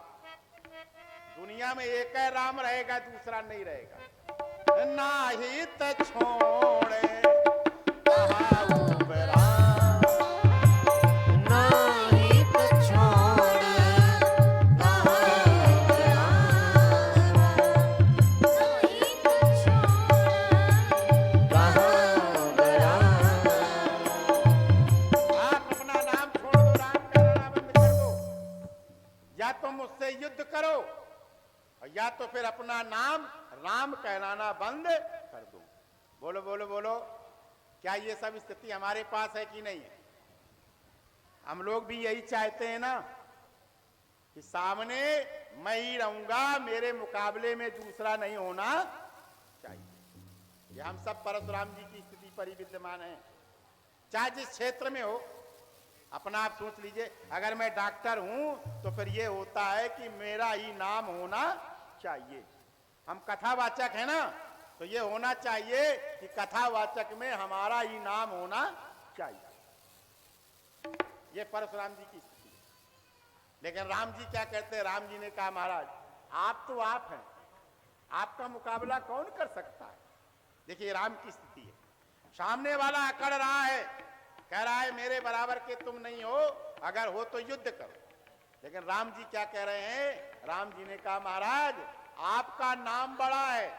दुनिया में एक है राम रहेगा, दूसरा नहीं रहेगा। नाही त छोड़े कहाऊ राम, नाही त छोड़े कहाऊ राम, नाही त तो फिर अपना नाम राम कहलाना बंद कर दूं। बोलो बोलो बोलो, क्या ये सब स्थिति हमारे पास है कि नहीं है? हम लोग भी यही चाहते हैं ना कि सामने मैं ही रहूंगा, मेरे मुकाबले में दूसरा नहीं होना चाहिए। ये हम सब परशुराम जी की स्थिति पर ही विद्यमान है। चाहे जिस क्षेत्र में हो, अपना आप सोच लीजिए। अगर मैं डॉक्टर हूं तो फिर ये होता है कि मेरा ही नाम होना चाहिए। हम कथावाचक है ना, तो ये होना चाहिए कि कथावाचक में हमारा ही नाम होना चाहिए। ये परशुराम जी की स्थिति है। लेकिन राम जी क्या कहते हैं? राम जी ने कहा, महाराज आप तो आप हैं, आपका मुकाबला कौन कर सकता है? देखिए राम की स्थिति है, सामने वाला अकड़ रहा है, कह रहा है मेरे बराबर के तुम नहीं हो, अगर हो तो युद्ध करो। लेकिन राम जी क्या कह रहे हैं? राम जी ने कहा, महाराज आपका नाम बड़ा है,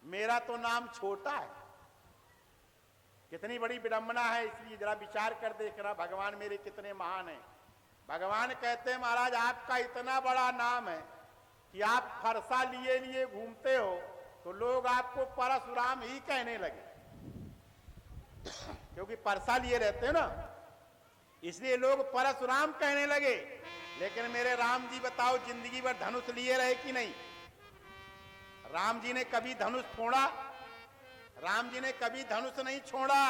मेरा तो नाम छोटा है। कितनी बड़ी विडंबना है। इसलिए जरा विचार कर देखना, भगवान मेरे कितने महान हैं। भगवान कहते हैं, महाराज आपका इतना बड़ा नाम है कि आप फरसा लिए लिए घूमते हो तो लोग आपको परशुराम ही कहने लगे, क्योंकि परसा लिए रहते हो ना, इसलिए लोग परशुराम कहने लगे। लेकिन मेरे राम जी बताओ, जिंदगी भर धनुष लिए रहे कि नहीं? राम जी ने कभी धनुष छोड़ा? राम जी ने कभी धनुष नहीं छोड़ा।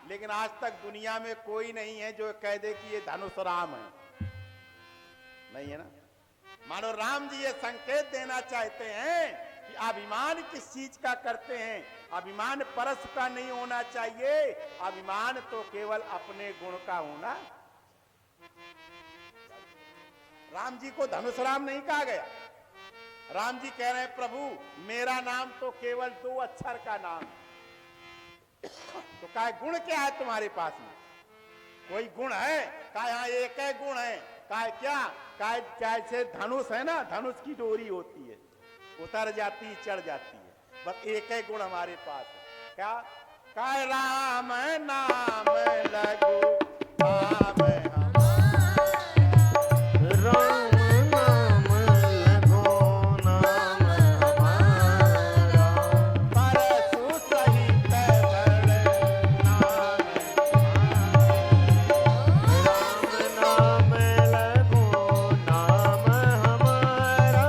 लेकिन आज तक दुनिया में कोई नहीं है जो कह दे कि ये धनुष राम है, नहीं है ना। मानो राम जी ये संकेत देना चाहते हैं कि अभिमान किस चीज का करते हैं। अभिमान परस का नहीं होना चाहिए, अभिमान तो केवल अपने गुण का होना। राम जी को धनुष राम नहीं कहा गया। राम जी कह रहे हैं, प्रभु मेरा नाम तो केवल 2 अक्षर का नाम है। तो क्या गुण क्या है तुम्हारे पास में? कोई गुण है? क्या यहाँ एक है गुण है? क्या जैसे धनुष है ना, धनुष की डोरी होती है, उतर जाती है, चढ़ जाती है, बस एक है गुण हमारे पास है। क्या? राम नाम लगो नाम राम नाम लगो नाम हमारा, परसु सहित बड़ नाम राम नाम लगो नाम हमारा,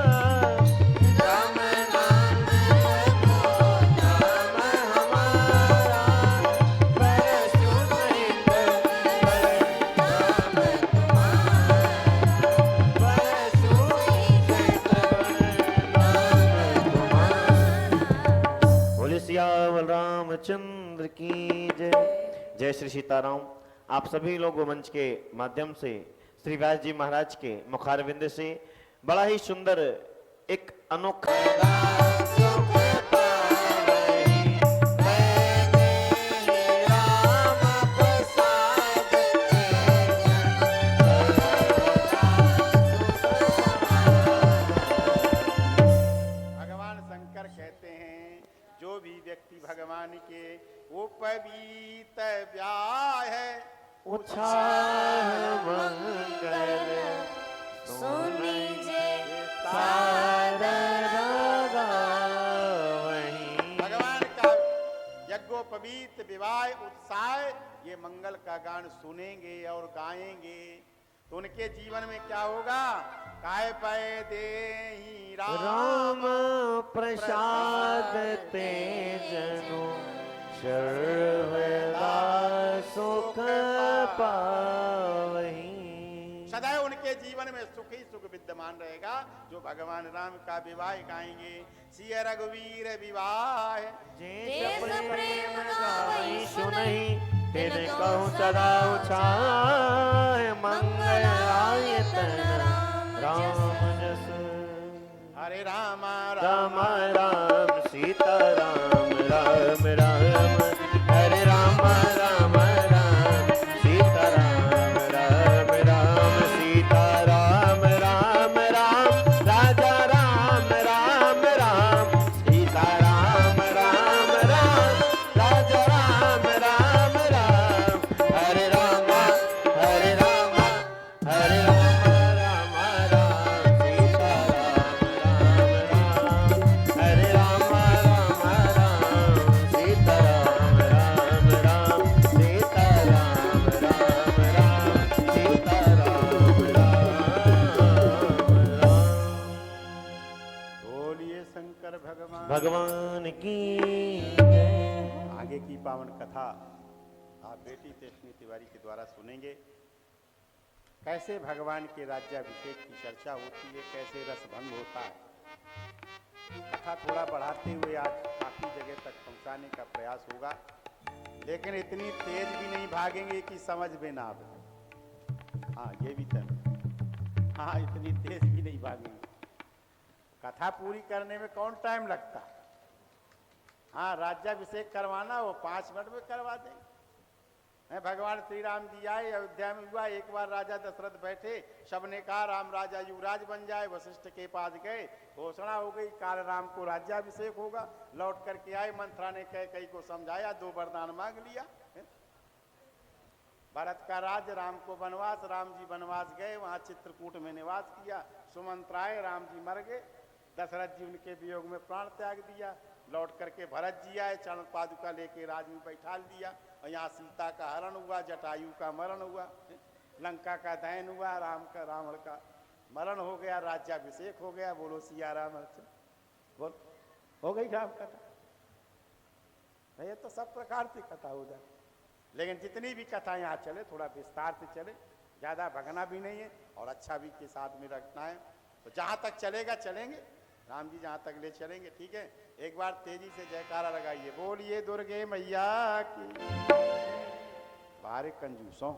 राम नाम लगो नाम हमारा, परसु सहित बड़ नाम बोले सियावर रामचंद्र की जय। जय श्री सीताराम। आप सभी लोग मंच के माध्यम से श्री व्यास जी महाराज के मुखारविंद से बड़ा ही सुंदर एक अनोखा भगवान शंकर कहते हैं, जो भी व्यक्ति भगवान के उपवीत व्याह है, उत्साह मंगल सुनीजे सादर वही। भगवान का यज्ञोपवीत विवाह उत्साह, ये मंगल का गान सुनेंगे और गाएंगे तो उनके जीवन में क्या होगा? काय पय देहि राम प्रसाद ते जनु सर्वदा सुख पावहि। सदैव उनके जीवन में सुख ही सुख विद्यमान रहेगा जो भगवान राम का विवाह गाएंगे। सिय रघुवीर विवाह जे प्रेम गाई सुनहि तिन कहूँ सदा उछाय, मंगल आयतन राम जस। हरे रामा राम राम सीता राम राम राम, हरे राम राम राम सीता राम राम राम, सीता राम राम राम, राजा राम राम राम, सीता राम राम राम, राजा राम राम राम, हरे राम हरे राम हरे राम राम राम, सीता राम की जय। आगे की पावन कथा आप बेटी तेजस्विनी तिवारी के द्वारा सुनेंगे। कैसे भगवान के राज्याभिषेक की चर्चा होती है, कैसे रस भंग होता है। कथा थोड़ा बढ़ाते हुए आज काफी जगह तक पहुंचाने का प्रयास होगा, लेकिन इतनी तेज भी नहीं भागेंगे कि समझ में ना आवे। हाँ, ये भी तय। हाँ, इतनी तेज भी नहीं भागेंगे। कथा पूरी करने में कौन टाइम लगता है। हाँ, राज्याभिषेक करवाना वो 5 मिनट में करवा देंगे। भगवान श्री राम जी आए, अयोध्या में हुआ। एक बार राजा दशरथ बैठे, सबने कहा राम राजा युवराज बन जाए। वशिष्ठ के पास गए, घोषणा हो गई काल राम को राज्याभिषेक होगा। लौट करके आए, मंत्रा ने कई को समझाया, 2 वरदान मांग लिया। भरत का राज्य, राम को वनवास। राम जी वनवास गए, वहां चित्रकूट में निवास किया। सुमंत्राए, राम जी मर गए। दशरथ जी उनके वियोग में प्राण त्याग दिया। लौट करके भरत जी आए, चरण पादुका लेके राज में बैठा दिया। और यहाँ सीता का हरण हुआ, जटायु का मरण हुआ, लंका का दहन हुआ, रावण का मरण हो गया, राज्याभिषेक हो गया। बोलो सिया राम। बोल, हो गई राम कथा। ये तो सब प्रकार की कथा हो जाए, लेकिन जितनी भी कथा यहाँ चले थोड़ा विस्तार से चले, ज्यादा भगना भी नहीं है और अच्छा भी के साथ में रखना है। तो जहां तक चलेगा चलेंगे, राम जी जहां तक ले चलेंगे। ठीक है, एक बार तेजी से जयकारा लगाइए। बोलिए दुर्गे मैया की। बारे कंजूसों।